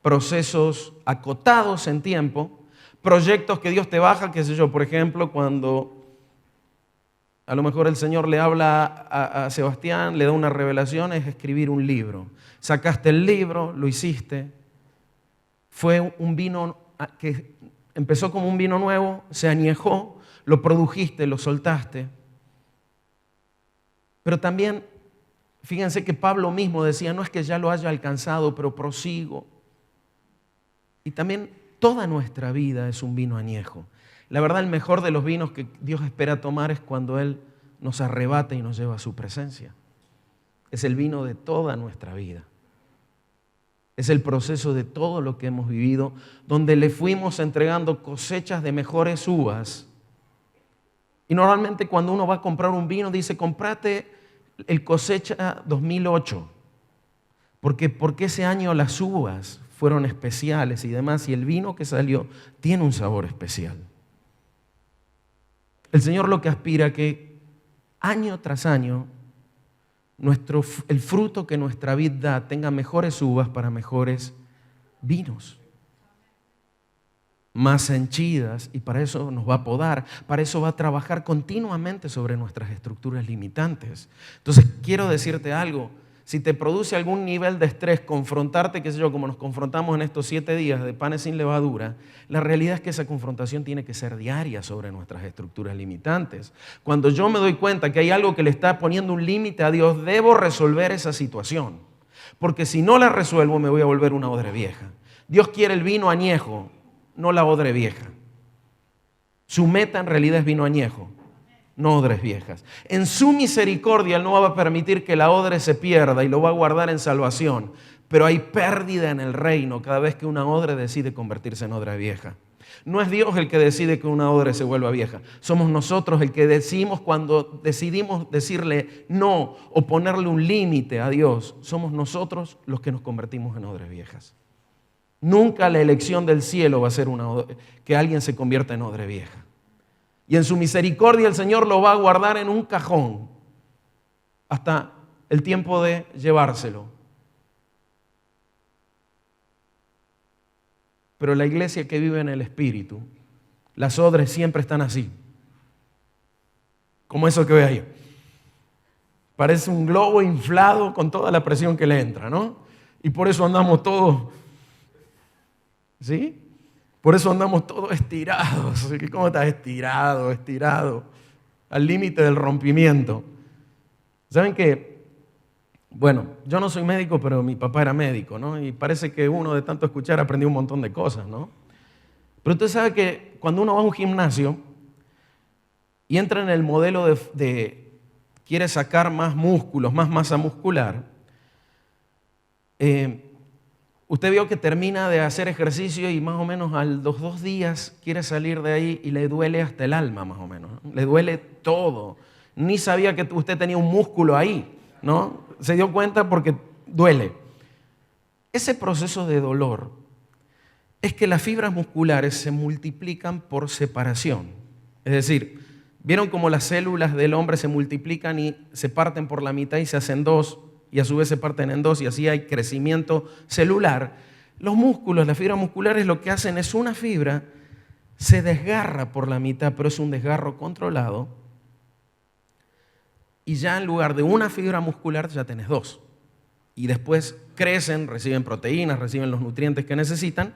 procesos acotados en tiempo, proyectos que Dios te baja, qué sé yo, por ejemplo, cuando a lo mejor el Señor le habla a Sebastián, le da una revelación, es escribir un libro. Sacaste el libro, lo hiciste, fue un vino que empezó como un vino nuevo, se añejó, lo produjiste, lo soltaste. Pero también, fíjense que Pablo mismo decía, no es que ya lo haya alcanzado, pero prosigo. Y también toda nuestra vida es un vino añejo. La verdad, el mejor de los vinos que Dios espera tomar es cuando Él nos arrebata y nos lleva a su presencia. Es el vino de toda nuestra vida. Es el proceso de todo lo que hemos vivido, donde le fuimos entregando cosechas de mejores uvas. Y normalmente cuando uno va a comprar un vino, dice, comprate el cosecha 2008. Porque ese año las uvas fueron especiales y demás, y el vino que salió tiene un sabor especial. El Señor lo que aspira es que año tras año el fruto que nuestra vid da tenga mejores uvas para mejores vinos, más henchidas, y para eso nos va a podar, para eso va a trabajar continuamente sobre nuestras estructuras limitantes. Entonces quiero decirte algo, si te produce algún nivel de estrés confrontarte, qué sé yo, como nos confrontamos en estos 7 días de panes sin levadura, la realidad es que esa confrontación tiene que ser diaria sobre nuestras estructuras limitantes. Cuando yo me doy cuenta que hay algo que le está poniendo un límite a Dios, debo resolver esa situación, porque si no la resuelvo me voy a volver una odre vieja. Dios quiere el vino añejo, no la odre vieja. Su meta en realidad es vino añejo, no odres viejas. En su misericordia Él no va a permitir que la odre se pierda y lo va a guardar en salvación. Pero hay pérdida en el reino cada vez que una odre decide convertirse en odre vieja. No es Dios el que decide que una odre se vuelva vieja. Somos nosotros el que decimos cuando decidimos decirle no o ponerle un límite a Dios. Somos nosotros los que nos convertimos en odres viejas. Nunca la elección del cielo va a ser que alguien se convierta en odre vieja. Y en su misericordia el Señor lo va a guardar en un cajón hasta el tiempo de llevárselo. Pero la iglesia que vive en el Espíritu, las odres siempre están así. Como eso que ve ahí. Parece un globo inflado con toda la presión que le entra, ¿no? Y por eso andamos todos, ¿sí? Por eso andamos todos estirados. ¿Cómo estás? Estirado, al límite del rompimiento. ¿Saben qué? Bueno, yo no soy médico, pero mi papá era médico, ¿no? Y parece que uno de tanto escuchar aprendió un montón de cosas, ¿no? Pero usted sabe que cuando uno va a un gimnasio y entra en el modelo de quiere sacar más músculos, más masa muscular, usted vio que termina de hacer ejercicio y más o menos a los 2 días quiere salir de ahí y le duele hasta el alma, más o menos, ¿no? Le duele todo. Ni sabía que usted tenía un músculo ahí, ¿no? Se dio cuenta porque duele. Ese proceso de dolor es que las fibras musculares se multiplican por separación. Es decir, ¿vieron cómo las células del hombre se multiplican y se parten por la mitad y se hacen 2? Y a su vez se parten en 2 y así hay crecimiento celular. Los músculos, las fibras musculares lo que hacen es una fibra se desgarra por la mitad, pero es un desgarro controlado. Y ya en lugar de una fibra muscular ya tenés 2. Y después crecen, reciben proteínas, reciben los nutrientes que necesitan,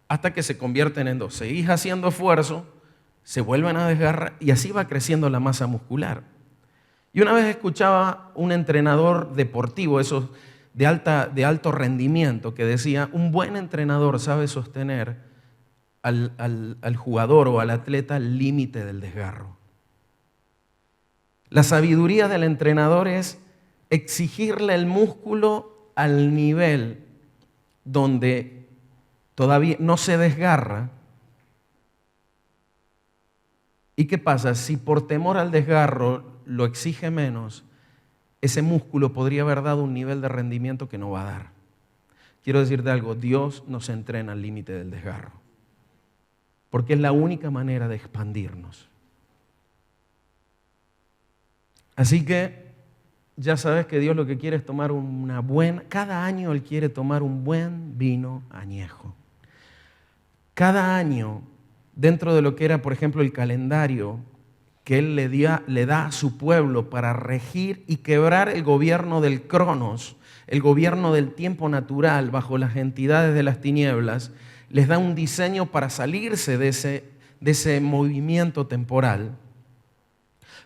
hasta que se convierten en 2. Seguís haciendo esfuerzo, se vuelven a desgarrar y así va creciendo la masa muscular. Y una vez escuchaba un entrenador deportivo, esos de alto rendimiento, que decía, un buen entrenador sabe sostener al jugador o al atleta al límite del desgarro. La sabiduría del entrenador es exigirle el músculo al nivel donde todavía no se desgarra. ¿Y qué pasa? Si por temor al desgarro lo exige menos, ese músculo podría haber dado un nivel de rendimiento que no va a dar. Quiero decirte algo, Dios nos entrena al límite del desgarro, porque es la única manera de expandirnos. Así que ya sabes que Dios lo que quiere es tomar cada año Él quiere tomar un buen vino añejo. Cada año, dentro de lo que era, por ejemplo, el calendario que Él le da a su pueblo para regir y quebrar el gobierno del Cronos, el gobierno del tiempo natural bajo las entidades de las tinieblas, les da un diseño para salirse de ese movimiento temporal.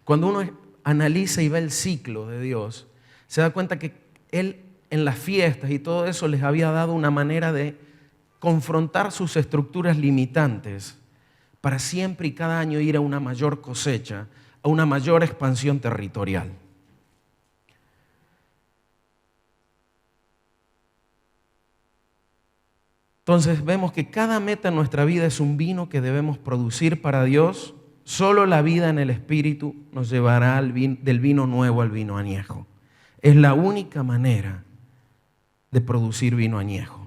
Cuando uno analiza y ve el ciclo de Dios, se da cuenta que Él en las fiestas y todo eso les había dado una manera de confrontar sus estructuras limitantes para siempre y cada año ir a una mayor cosecha, a una mayor expansión territorial. Entonces vemos que cada meta en nuestra vida es un vino que debemos producir para Dios. Solo la vida en el Espíritu nos llevará del vino nuevo al vino añejo. Es la única manera de producir vino añejo.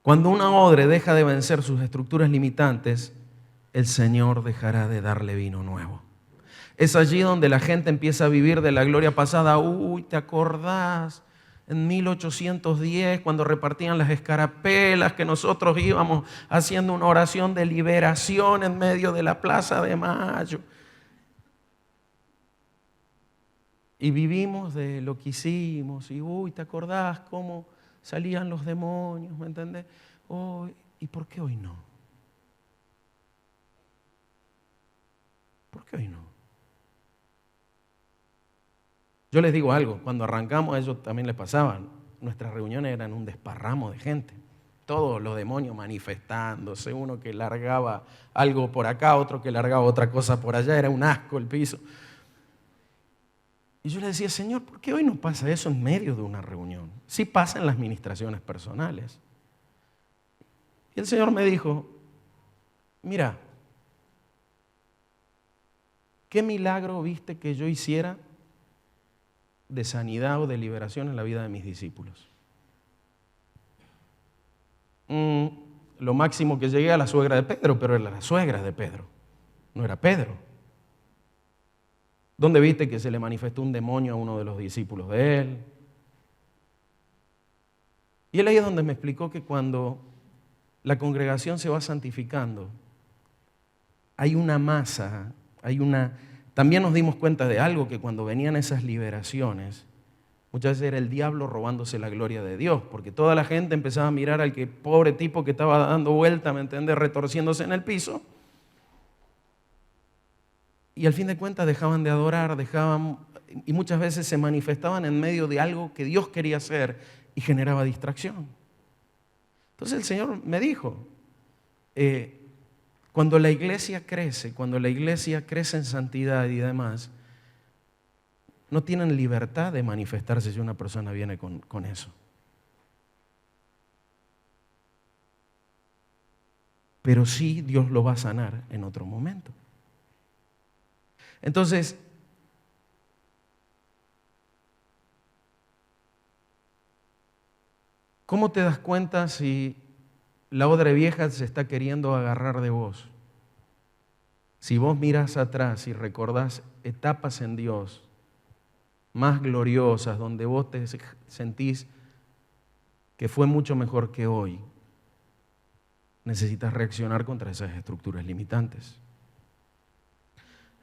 Cuando una odre deja de vencer sus estructuras limitantes, el Señor dejará de darle vino nuevo. Es allí donde la gente empieza a vivir de la gloria pasada. Uy, ¿te acordás? En 1810, cuando repartían las escarapelas, que nosotros íbamos haciendo una oración de liberación en medio de la Plaza de Mayo. Y vivimos de lo que hicimos. Y uy, ¿te acordás cómo salían los demonios? ¿Me entendés? Oh, ¿y por qué hoy no? ¿Por qué hoy no? Yo les digo algo, cuando arrancamos a ellos también les pasaba, nuestras reuniones eran un desparramo de gente, todos los demonios manifestándose, uno que largaba algo por acá, otro que largaba otra cosa por allá, era un asco el piso. Y yo le decía, Señor, ¿por qué hoy no pasa eso en medio de una reunión? Sí pasa en las ministraciones personales. Y el Señor me dijo, mira, ¿qué milagro viste que yo hiciera de sanidad o de liberación en la vida de mis discípulos? Lo máximo que llegué a la suegra de Pedro, pero era la suegra de Pedro, no era Pedro. ¿Dónde viste que se le manifestó un demonio a uno de los discípulos de él? Y él ahí es donde me explicó que cuando la congregación se va santificando, hay una masa, También nos dimos cuenta de algo, que cuando venían esas liberaciones, muchas veces era el diablo robándose la gloria de Dios, porque toda la gente empezaba a mirar al pobre tipo que estaba dando vuelta, ¿me entiendes?, retorciéndose en el piso. Y al fin de cuentas dejaban de adorar, y muchas veces se manifestaban en medio de algo que Dios quería hacer y generaba distracción. Entonces el Señor me dijo, cuando la iglesia crece en santidad y demás, no tienen libertad de manifestarse si una persona viene con eso. Pero sí Dios lo va a sanar en otro momento. Entonces, ¿cómo te das cuenta si la odre vieja se está queriendo agarrar de vos? Si vos mirás atrás y recordás etapas en Dios más gloriosas, donde vos te sentís que fue mucho mejor que hoy, necesitas reaccionar contra esas estructuras limitantes.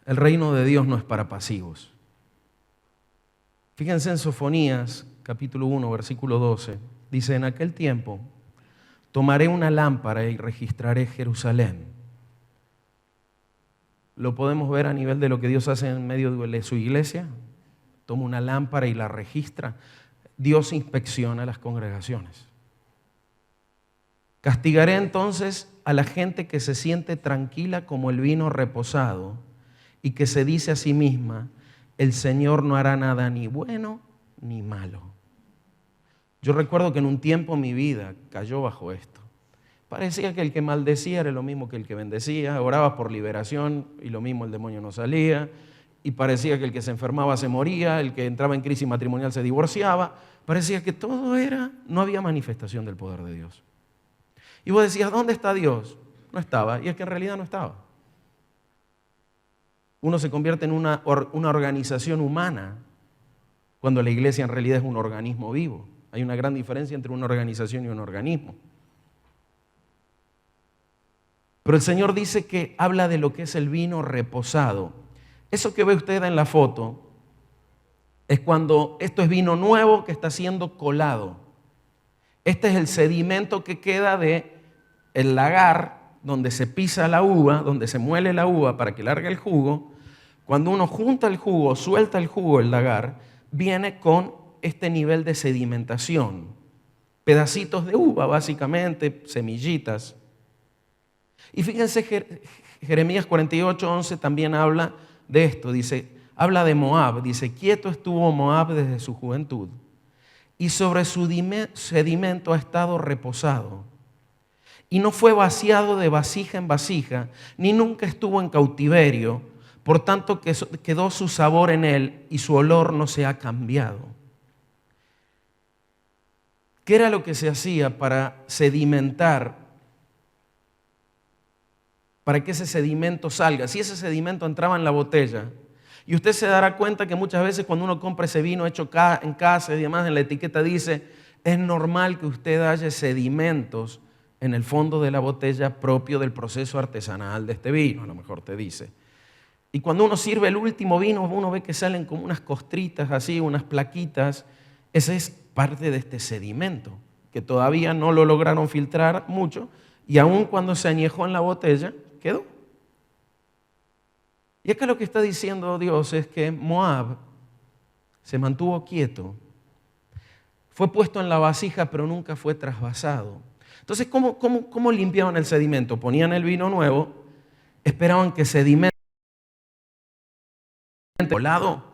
El reino de Dios no es para pasivos. Fíjense en Sofonías, capítulo 1, versículo 12. Dice, en aquel tiempo tomaré una lámpara y registraré Jerusalén. Lo podemos ver a nivel de lo que Dios hace en medio de su iglesia. Toma una lámpara y la registra. Dios inspecciona las congregaciones. Castigaré entonces a la gente que se siente tranquila como el vino reposado y que se dice a sí misma, el Señor no hará nada ni bueno ni malo. Yo recuerdo que en un tiempo mi vida cayó bajo esto. Parecía que el que maldecía era lo mismo que el que bendecía, oraba por liberación y lo mismo el demonio no salía, y parecía que el que se enfermaba se moría, el que entraba en crisis matrimonial se divorciaba, parecía que todo era, no había manifestación del poder de Dios. Y vos decías, ¿dónde está Dios? No estaba, y es que en realidad no estaba. Uno se convierte en una organización humana cuando la iglesia en realidad es un organismo vivo. Hay una gran diferencia entre una organización y un organismo. Pero el Señor dice que habla de lo que es el vino reposado. Eso que ve usted en la foto es cuando esto es vino nuevo que está siendo colado. Este es el sedimento que queda del lagar donde se pisa la uva, donde se muele la uva para que largue el jugo. Cuando uno junta el jugo, suelta el jugo, el lagar, viene con este nivel de sedimentación. Pedacitos de uva, básicamente, semillitas. Y fíjense, Jeremías 48:11 también habla de esto. Dice, habla de Moab. Dice, quieto estuvo Moab desde su juventud y sobre su sedimento ha estado reposado. Y no fue vaciado de vasija en vasija, ni nunca estuvo en cautiverio. Por tanto, quedó su sabor en él y su olor no se ha cambiado. ¿Qué era lo que se hacía para sedimentar? Para que ese sedimento salga. Si ese sedimento entraba en la botella, y usted se dará cuenta que muchas veces cuando uno compra ese vino hecho en casa y demás, en la etiqueta dice, es normal que usted haya sedimentos en el fondo de la botella propio del proceso artesanal de este vino, a lo mejor te dice. Y cuando uno sirve el último vino, uno ve que salen como unas costritas así, unas plaquitas. Esa es parte de este sedimento, que todavía no lo lograron filtrar mucho, y aun cuando se añejó en la botella, quedó. Y acá lo que está diciendo Dios es que Moab se mantuvo quieto, fue puesto en la vasija, pero nunca fue trasvasado. Entonces, ¿cómo limpiaban el sedimento? Ponían el vino nuevo, esperaban que sedimento colado.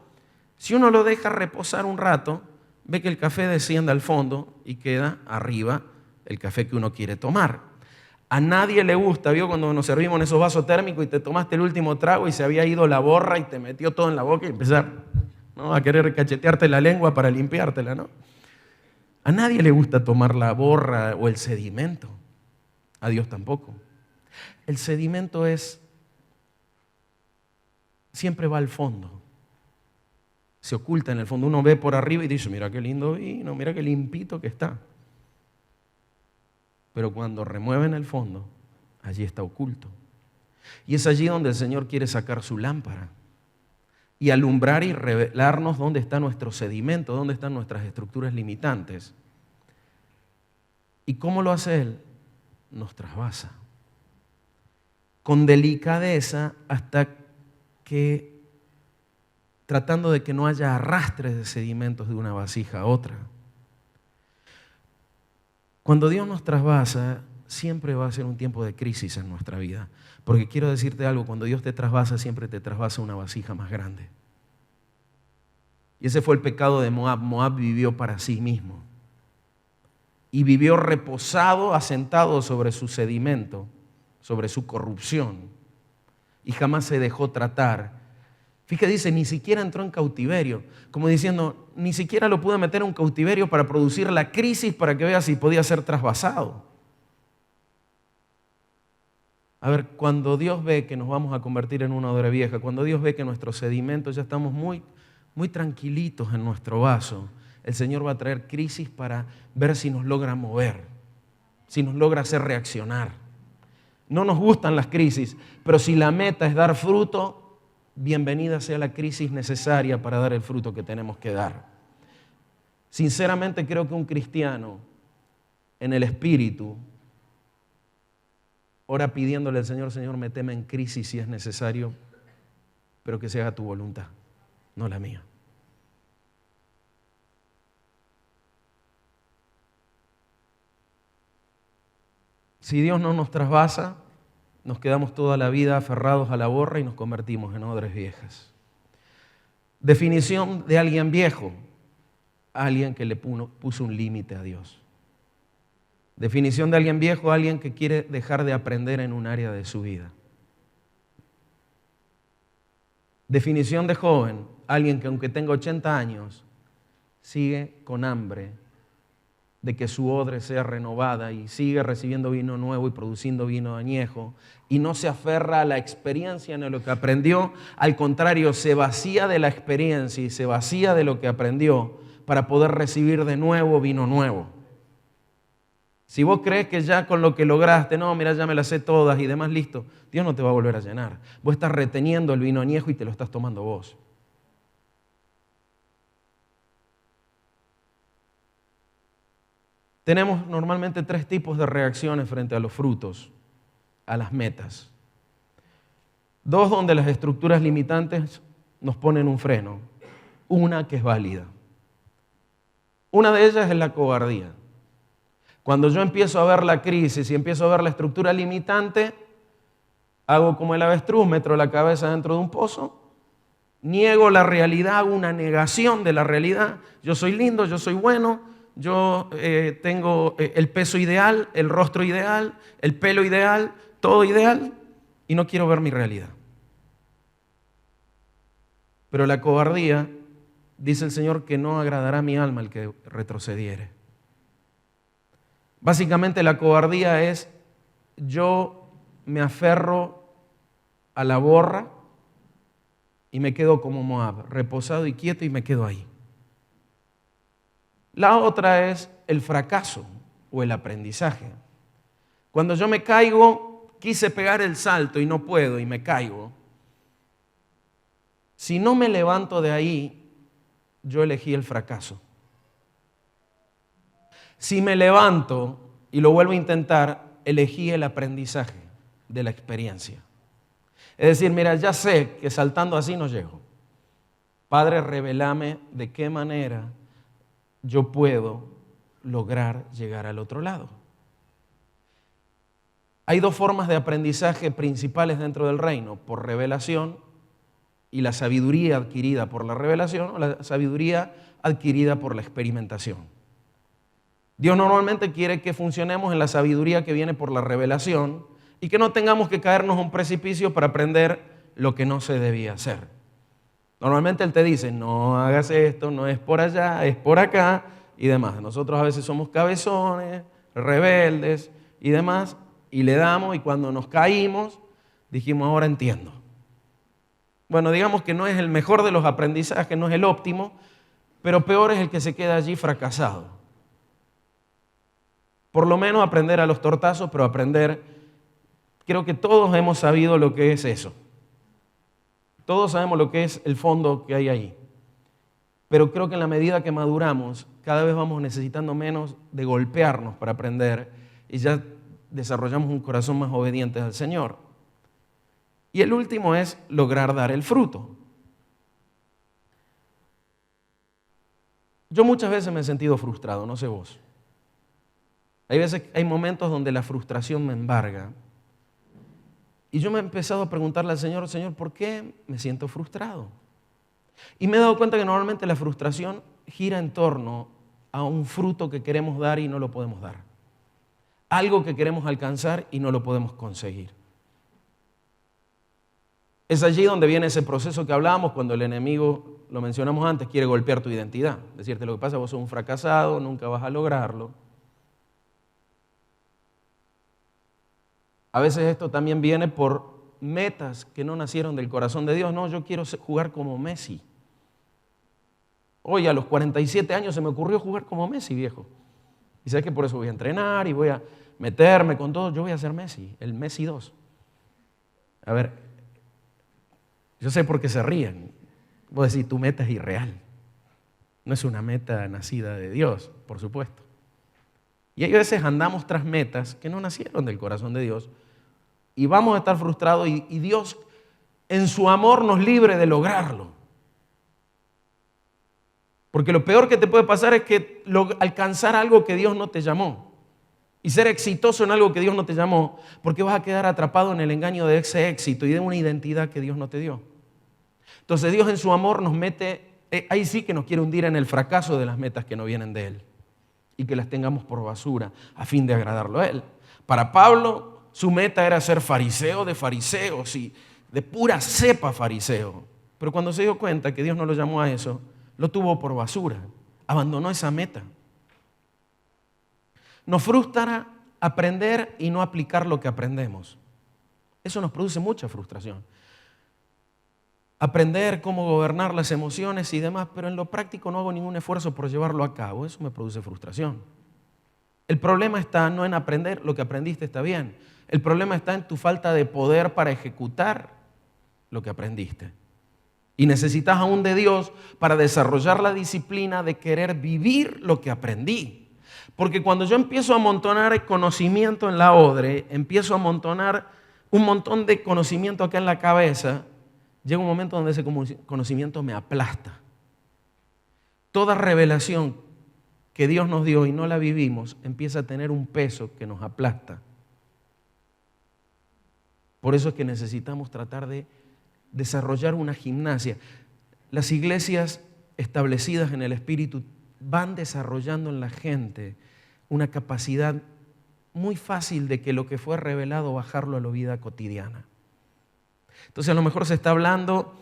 Si uno lo deja reposar un rato, ve que el café desciende al fondo y queda arriba el café que uno quiere tomar. A nadie le gusta, ¿vio? Cuando nos servimos en esos vasos térmicos y te tomaste el último trago y se había ido la borra y te metió todo en la boca y empezar, ¿no?, a querer cachetearte la lengua para limpiártela, ¿no? A nadie le gusta tomar la borra o el sedimento. A Dios tampoco. El sedimento siempre va al fondo. Se oculta en el fondo. Uno ve por arriba y dice, mira qué lindo vino, mira qué limpito que está. Pero cuando remueven el fondo, allí está oculto. Y es allí donde el Señor quiere sacar su lámpara y alumbrar y revelarnos dónde está nuestro sedimento, dónde están nuestras estructuras limitantes. ¿Y cómo lo hace Él? Nos trasvasa con delicadeza hasta que, tratando de que no haya arrastres de sedimentos de una vasija a otra. Cuando Dios nos trasvasa, siempre va a ser un tiempo de crisis en nuestra vida. Porque quiero decirte algo, cuando Dios te trasvasa, siempre te trasvasa una vasija más grande. Y ese fue el pecado de Moab. Moab vivió para sí mismo. Y vivió reposado, asentado sobre su sedimento, sobre su corrupción. Y jamás se dejó tratar. Fíjate, dice, ni siquiera entró en cautiverio. Como diciendo, ni siquiera lo pude meter en un cautiverio para producir la crisis para que vea si podía ser trasvasado. A ver, cuando Dios ve que nos vamos a convertir en una odre vieja, cuando Dios ve que nuestros sedimentos ya estamos muy tranquilitos en nuestro vaso, el Señor va a traer crisis para ver si nos logra mover, si nos logra hacer reaccionar. No nos gustan las crisis, pero si la meta es dar fruto, bienvenida sea la crisis necesaria para dar el fruto que tenemos que dar. Sinceramente creo que un cristiano en el espíritu ora pidiéndole al Señor, Señor, méteme en crisis si es necesario, pero que se haga tu voluntad, no la mía. Si Dios no nos trasvasa, nos quedamos toda la vida aferrados a la borra y nos convertimos en odres viejas. Definición de alguien viejo: alguien que le puso un límite a Dios. Definición de alguien viejo: alguien que quiere dejar de aprender en un área de su vida. Definición de joven: alguien que aunque tenga 80 años, sigue con hambre de que su odre sea renovada y sigue recibiendo vino nuevo y produciendo vino añejo, y no se aferra a la experiencia en lo que aprendió. Al contrario, se vacía de la experiencia y se vacía de lo que aprendió para poder recibir de nuevo vino nuevo. Si vos crees que ya con lo que lograste, no, mira, ya me las sé todas y demás, listo, Dios no te va a volver a llenar. Vos estás reteniendo el vino añejo y te lo estás tomando vos. Tenemos normalmente 3 tipos de reacciones frente a los frutos, a las metas. 2 donde las estructuras limitantes nos ponen un freno. Una que es válida. Una de ellas es la cobardía. Cuando yo empiezo a ver la crisis y empiezo a ver la estructura limitante, hago como el avestruz, meto la cabeza dentro de un pozo, niego la realidad, hago una negación de la realidad. Yo soy lindo, yo soy bueno, yo tengo el peso ideal, el rostro ideal, el pelo ideal, todo ideal, y no quiero ver mi realidad. Pero la cobardía, dice el Señor, que no agradará a mi alma el que retrocediere. Básicamente la cobardía es: yo me aferro a la borra y me quedo como Moab, reposado y quieto, y me quedo ahí. La otra es el fracaso o el aprendizaje. Cuando yo me caigo, quise pegar el salto y no puedo y me caigo. Si no me levanto de ahí, yo elegí el fracaso. Si me levanto y lo vuelvo a intentar, elegí el aprendizaje de la experiencia. Es decir, mira, ya sé que saltando así no llego. Padre, revelame de qué manera yo puedo lograr llegar al otro lado. Hay 2 formas de aprendizaje principales dentro del reino: por revelación y la sabiduría adquirida por la revelación, o la sabiduría adquirida por la experimentación. Dios normalmente quiere que funcionemos en la sabiduría que viene por la revelación y que no tengamos que caernos a un precipicio para aprender lo que no se debía hacer. Normalmente Él te dice: no hagas esto, no es por allá, es por acá y demás. Nosotros a veces somos cabezones, rebeldes y demás, y le damos, y cuando nos caímos, dijimos: ahora entiendo. Bueno, digamos que no es el mejor de los aprendizajes, no es el óptimo, pero peor es el que se queda allí fracasado. Por lo menos aprender a los tortazos, pero aprender, creo que todos hemos sabido lo que es eso. Todos sabemos lo que es el fondo que hay ahí. Pero creo que en la medida que maduramos, cada vez vamos necesitando menos de golpearnos para aprender y ya desarrollamos un corazón más obediente al Señor. Y el último es lograr dar el fruto. Yo muchas veces me he sentido frustrado, no sé vos. Hay momentos donde la frustración me embarga. Y yo me he empezado a preguntarle al Señor: Señor, ¿por qué me siento frustrado? Y me he dado cuenta que normalmente la frustración gira en torno a un fruto que queremos dar y no lo podemos dar. Algo que queremos alcanzar y no lo podemos conseguir. Es allí donde viene ese proceso que hablábamos cuando el enemigo, lo mencionamos antes, quiere golpear tu identidad. Decirte: lo que pasa, vos sos un fracasado, nunca vas a lograrlo. A veces esto también viene por metas que no nacieron del corazón de Dios. No, yo quiero jugar como Messi. Hoy a los 47 años se me ocurrió jugar como Messi, viejo. Y sabes que por eso voy a entrenar y voy a meterme con todo. Yo voy a ser Messi, el Messi 2. A ver, yo sé por qué se ríen. Vos decís: tu meta es irreal. No es una meta nacida de Dios, por supuesto. Y hay veces andamos tras metas que no nacieron del corazón de Dios y vamos a estar frustrados y Dios en su amor nos libre de lograrlo. Porque lo peor que te puede pasar es que alcanzar algo que Dios no te llamó. y ser exitoso en algo que Dios no te llamó, porque vas a quedar atrapado en el engaño de ese éxito y de una identidad que Dios no te dio. Entonces Dios en su amor nos mete, ahí sí que nos quiere hundir en el fracaso de las metas que no vienen de Él y que las tengamos por basura a fin de agradarlo a Él. Para Pablo, su meta era ser fariseo de fariseos y de pura cepa fariseo. Pero cuando se dio cuenta que Dios no lo llamó a eso, lo tuvo por basura, abandonó esa meta. Nos frustra aprender y no aplicar lo que aprendemos. Eso nos produce mucha frustración. Aprender cómo gobernar las emociones y demás, pero en lo práctico no hago ningún esfuerzo por llevarlo a cabo. Eso me produce frustración. El problema está no en aprender, lo que aprendiste está bien. El problema está en tu falta de poder para ejecutar lo que aprendiste. Y necesitas aún de Dios para desarrollar la disciplina de querer vivir lo que aprendí. Porque cuando yo empiezo a amontonar conocimiento en la odre, empiezo a amontonar un montón de conocimiento acá en la cabeza, llega un momento donde ese conocimiento me aplasta. Toda revelación que Dios nos dio y no la vivimos, empieza a tener un peso que nos aplasta. Por eso es que necesitamos tratar de desarrollar una gimnasia. Las iglesias establecidas en el Espíritu van desarrollando en la gente una capacidad muy fácil de que lo que fue revelado, bajarlo a la vida cotidiana. Entonces a lo mejor se está hablando,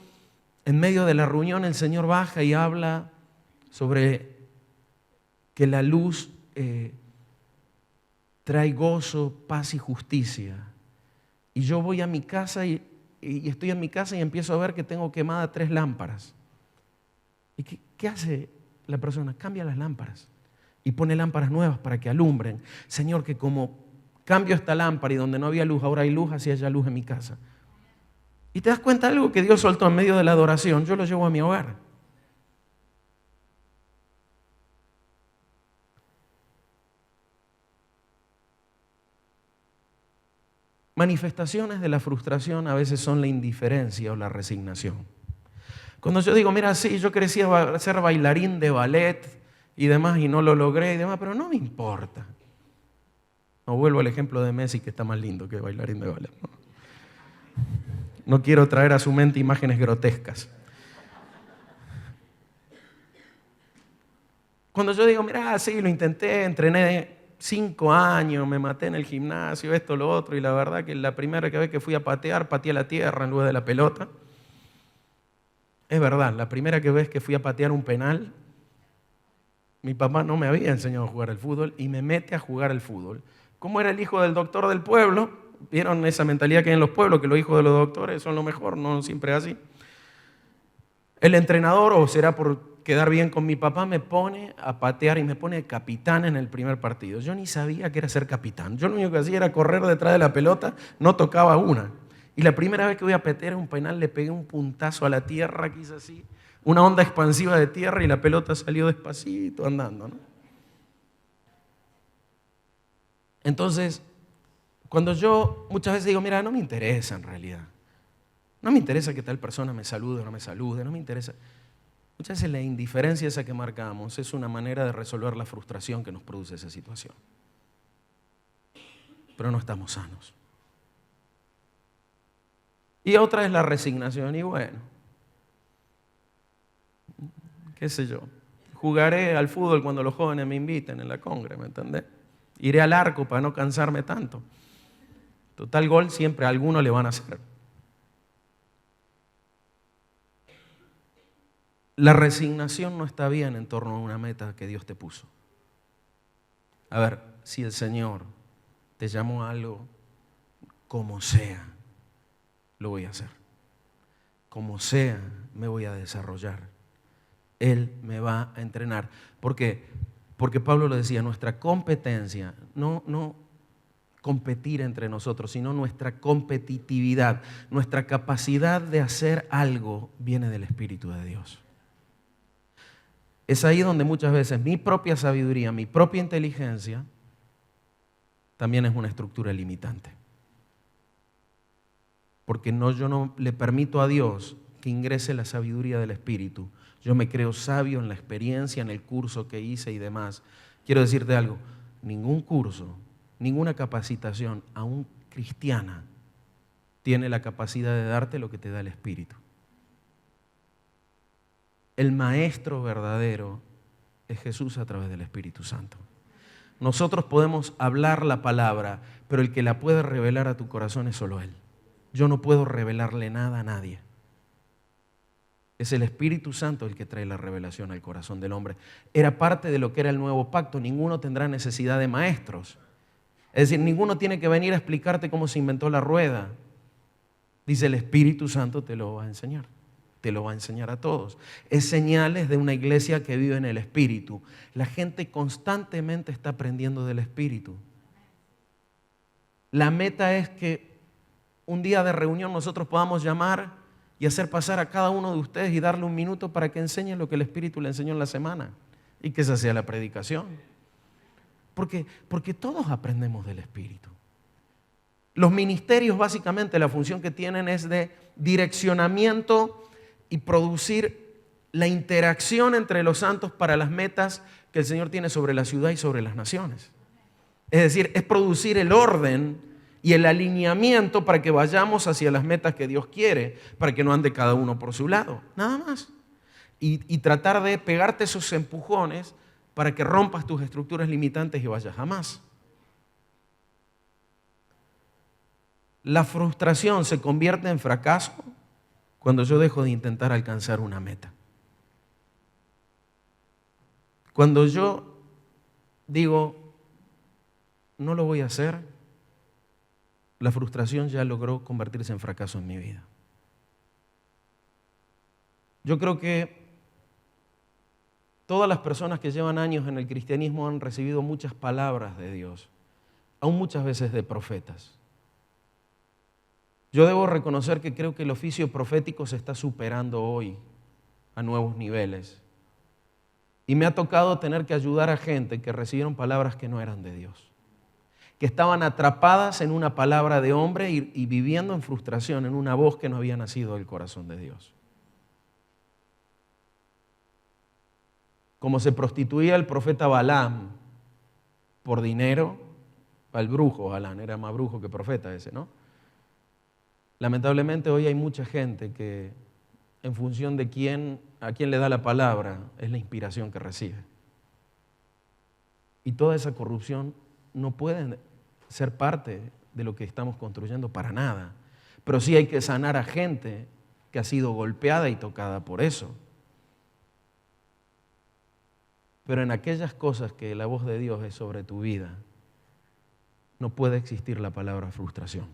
en medio de la reunión el Señor baja y habla sobre que la luz trae gozo, paz y justicia. Y yo voy a mi casa y estoy en mi casa y empiezo a ver que tengo quemadas 3 lámparas. ¿Y qué hace la persona? Cambia las lámparas y pone lámparas nuevas para que alumbren. Señor, que como cambio esta lámpara y donde no había luz, ahora hay luz, así haya luz en mi casa. Y te das cuenta de algo que Dios soltó en medio de la adoración, yo lo llevo a mi hogar. Manifestaciones de la frustración a veces son la indiferencia o la resignación. Cuando yo digo, mira, sí, yo quería ser bailarín de ballet y demás y no lo logré y demás, pero no me importa. No vuelvo al ejemplo de Messi, que está más lindo que bailarín de ballet. No quiero traer a su mente imágenes grotescas. Cuando yo digo, mira, sí, lo intenté, entrené 5 años, me maté en el gimnasio, esto, lo otro, y la verdad que la primera vez que fui a patear, pateé la tierra en lugar de la pelota. Es verdad, la primera vez que fui a patear un penal, mi papá no me había enseñado a jugar al fútbol y me mete a jugar al fútbol. Como era el hijo del doctor del pueblo, vieron esa mentalidad que hay en los pueblos, que los hijos de los doctores son lo mejor, no siempre es así. El entrenador, o será por quedar bien con mi papá, me pone a patear y me pone capitán en el primer partido. Yo ni sabía que era ser capitán. Yo lo único que hacía era correr detrás de la pelota, no tocaba una. Y la primera vez que voy a patear un penal le pegué un puntazo a la tierra que hizo así, una onda expansiva de tierra y la pelota salió despacito andando, ¿no? Entonces, cuando yo muchas veces digo, mira, no me interesa en realidad. No me interesa que tal persona me salude o no me salude, no me interesa. Muchas veces la indiferencia esa que marcamos es una manera de resolver la frustración que nos produce esa situación. Pero no estamos sanos. Y otra es la resignación. Y bueno, qué sé yo, jugaré al fútbol cuando los jóvenes me inviten en la congre, ¿me entendés? Iré al arco para no cansarme tanto. Total, gol siempre a alguno le van a hacer. La resignación no está bien en torno a una meta que Dios te puso. A ver, si el Señor te llamó a algo, como sea, lo voy a hacer. Como sea, me voy a desarrollar. Él me va a entrenar. ¿Por qué? Porque Pablo lo decía, nuestra competencia, no competir entre nosotros, sino nuestra competitividad, nuestra capacidad de hacer algo viene del Espíritu de Dios. Es ahí donde muchas veces mi propia sabiduría, mi propia inteligencia, también es una estructura limitante. Porque yo no le permito a Dios que ingrese la sabiduría del Espíritu. Yo me creo sabio en la experiencia, en el curso que hice y demás. Quiero decirte algo, ningún curso ninguna capacitación, aún cristiana, tiene la capacidad de darte lo que te da el Espíritu. El maestro verdadero es Jesús a través del Espíritu Santo. Nosotros podemos hablar la palabra, pero el que la puede revelar a tu corazón es solo Él. Yo no puedo revelarle nada a nadie. Es el Espíritu Santo el que trae la revelación al corazón del hombre. Era parte de lo que era el nuevo pacto. Ninguno tendrá necesidad de maestros. Es decir, ninguno tiene que venir a explicarte cómo se inventó la rueda. Dice, el Espíritu Santo te lo va a enseñar. Te lo va a enseñar a todos. Es señales de una iglesia que vive en el Espíritu. La gente constantemente está aprendiendo del Espíritu. La meta es que un día de reunión nosotros podamos llamar y hacer pasar a cada uno de ustedes y darle un minuto para que enseñe lo que el Espíritu le enseñó en la semana y que esa sea la predicación. Porque todos aprendemos del Espíritu. Los ministerios básicamente la función que tienen es de direccionamiento y producir la interacción entre los santos para las metas que el Señor tiene sobre la ciudad y sobre las naciones. Es decir, es producir el orden y el alineamiento para que vayamos hacia las metas que Dios quiere, para que no ande cada uno por su lado, nada más. Y tratar de pegarte esos empujones para que rompas tus estructuras limitantes y vayas a más. La frustración se convierte en fracaso cuando yo dejo de intentar alcanzar una meta. Cuando yo digo, no lo voy a hacer, la frustración ya logró convertirse en fracaso en mi vida. Yo creo que todas las personas que llevan años en el cristianismo han recibido muchas palabras de Dios, aún muchas veces de profetas. Yo debo reconocer que creo que el oficio profético se está superando hoy a nuevos niveles. Y me ha tocado tener que ayudar a gente que recibieron palabras que no eran de Dios, que estaban atrapadas en una palabra de hombre y viviendo en frustración, en una voz que no había nacido del corazón de Dios. Como se prostituía el profeta Balaam por dinero, al brujo, Balaam era más brujo que profeta ese, ¿no? Lamentablemente hoy hay mucha gente que en función de a quién le da la palabra es la inspiración que recibe. Y toda esa corrupción no puede ser parte de lo que estamos construyendo para nada. Pero sí hay que sanar a gente que ha sido golpeada y tocada por eso. Pero en aquellas cosas que la voz de Dios es sobre tu vida, no puede existir la palabra frustración.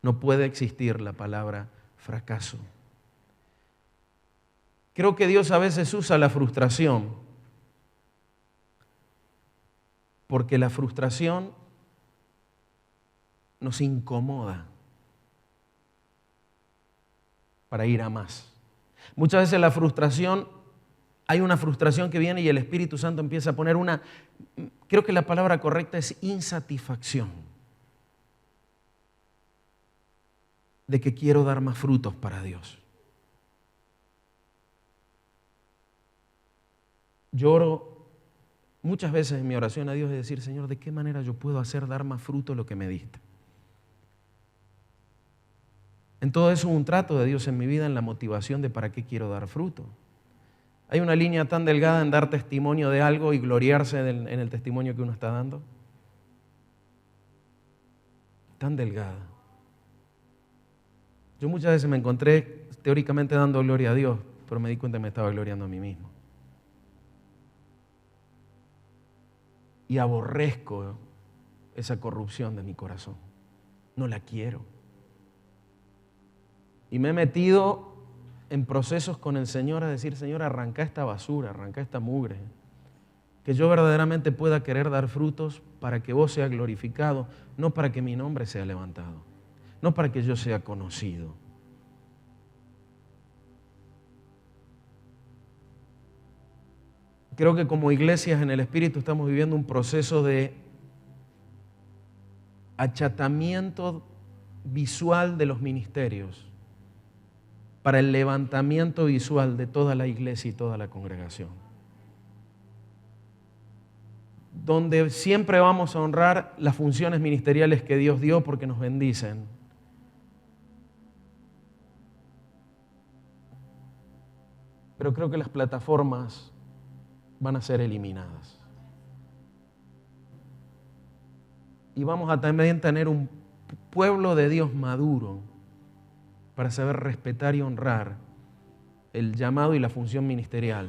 No puede existir la palabra fracaso. Creo que Dios a veces usa la frustración porque la frustración nos incomoda para ir a más. Muchas veces la frustración, hay una frustración que viene y el Espíritu Santo empieza a poner creo que la palabra correcta es insatisfacción. De que quiero dar más frutos para Dios. Yo oro muchas veces en mi oración a Dios de decir, Señor, ¿de qué manera yo puedo hacer dar más fruto lo que me diste? En todo eso un trato de Dios en mi vida, en la motivación de para qué quiero dar fruto. Hay una línea tan delgada en dar testimonio de algo y gloriarse en el testimonio que uno está dando. Tan delgada. Yo muchas veces me encontré teóricamente dando gloria a Dios, pero me di cuenta que me estaba gloriando a mí mismo. Y aborrezco esa corrupción de mi corazón. No la quiero. Y me he metido en procesos con el Señor a decir, Señor, arranca esta basura, arranca esta mugre. Que yo verdaderamente pueda querer dar frutos para que vos seas glorificado, no para que mi nombre sea levantado. No para que yo sea conocido. Creo que como iglesias en el Espíritu estamos viviendo un proceso de achatamiento visual de los ministerios para el levantamiento visual de toda la iglesia y toda la congregación. donde siempre vamos a honrar las funciones ministeriales que Dios dio porque nos bendicen. Pero creo que las plataformas van a ser eliminadas. Y vamos a también tener un pueblo de Dios maduro para saber respetar y honrar el llamado y la función ministerial,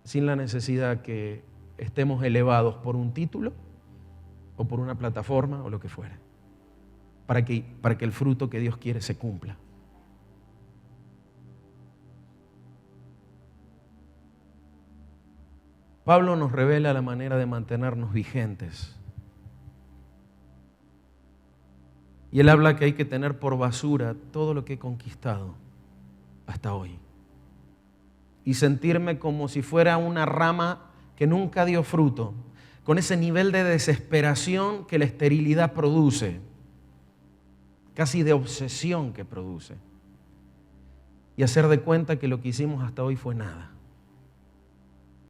sin la necesidad que estemos elevados por un título o por una plataforma o lo que fuera, para que el fruto que Dios quiere se cumpla. Pablo nos revela la manera de mantenernos vigentes. Y él habla que hay que tener por basura todo lo que he conquistado hasta hoy. Y sentirme como si fuera una rama que nunca dio fruto, con ese nivel de desesperación que la esterilidad produce, casi de obsesión que produce. Y hacer de cuenta que lo que hicimos hasta hoy fue nada.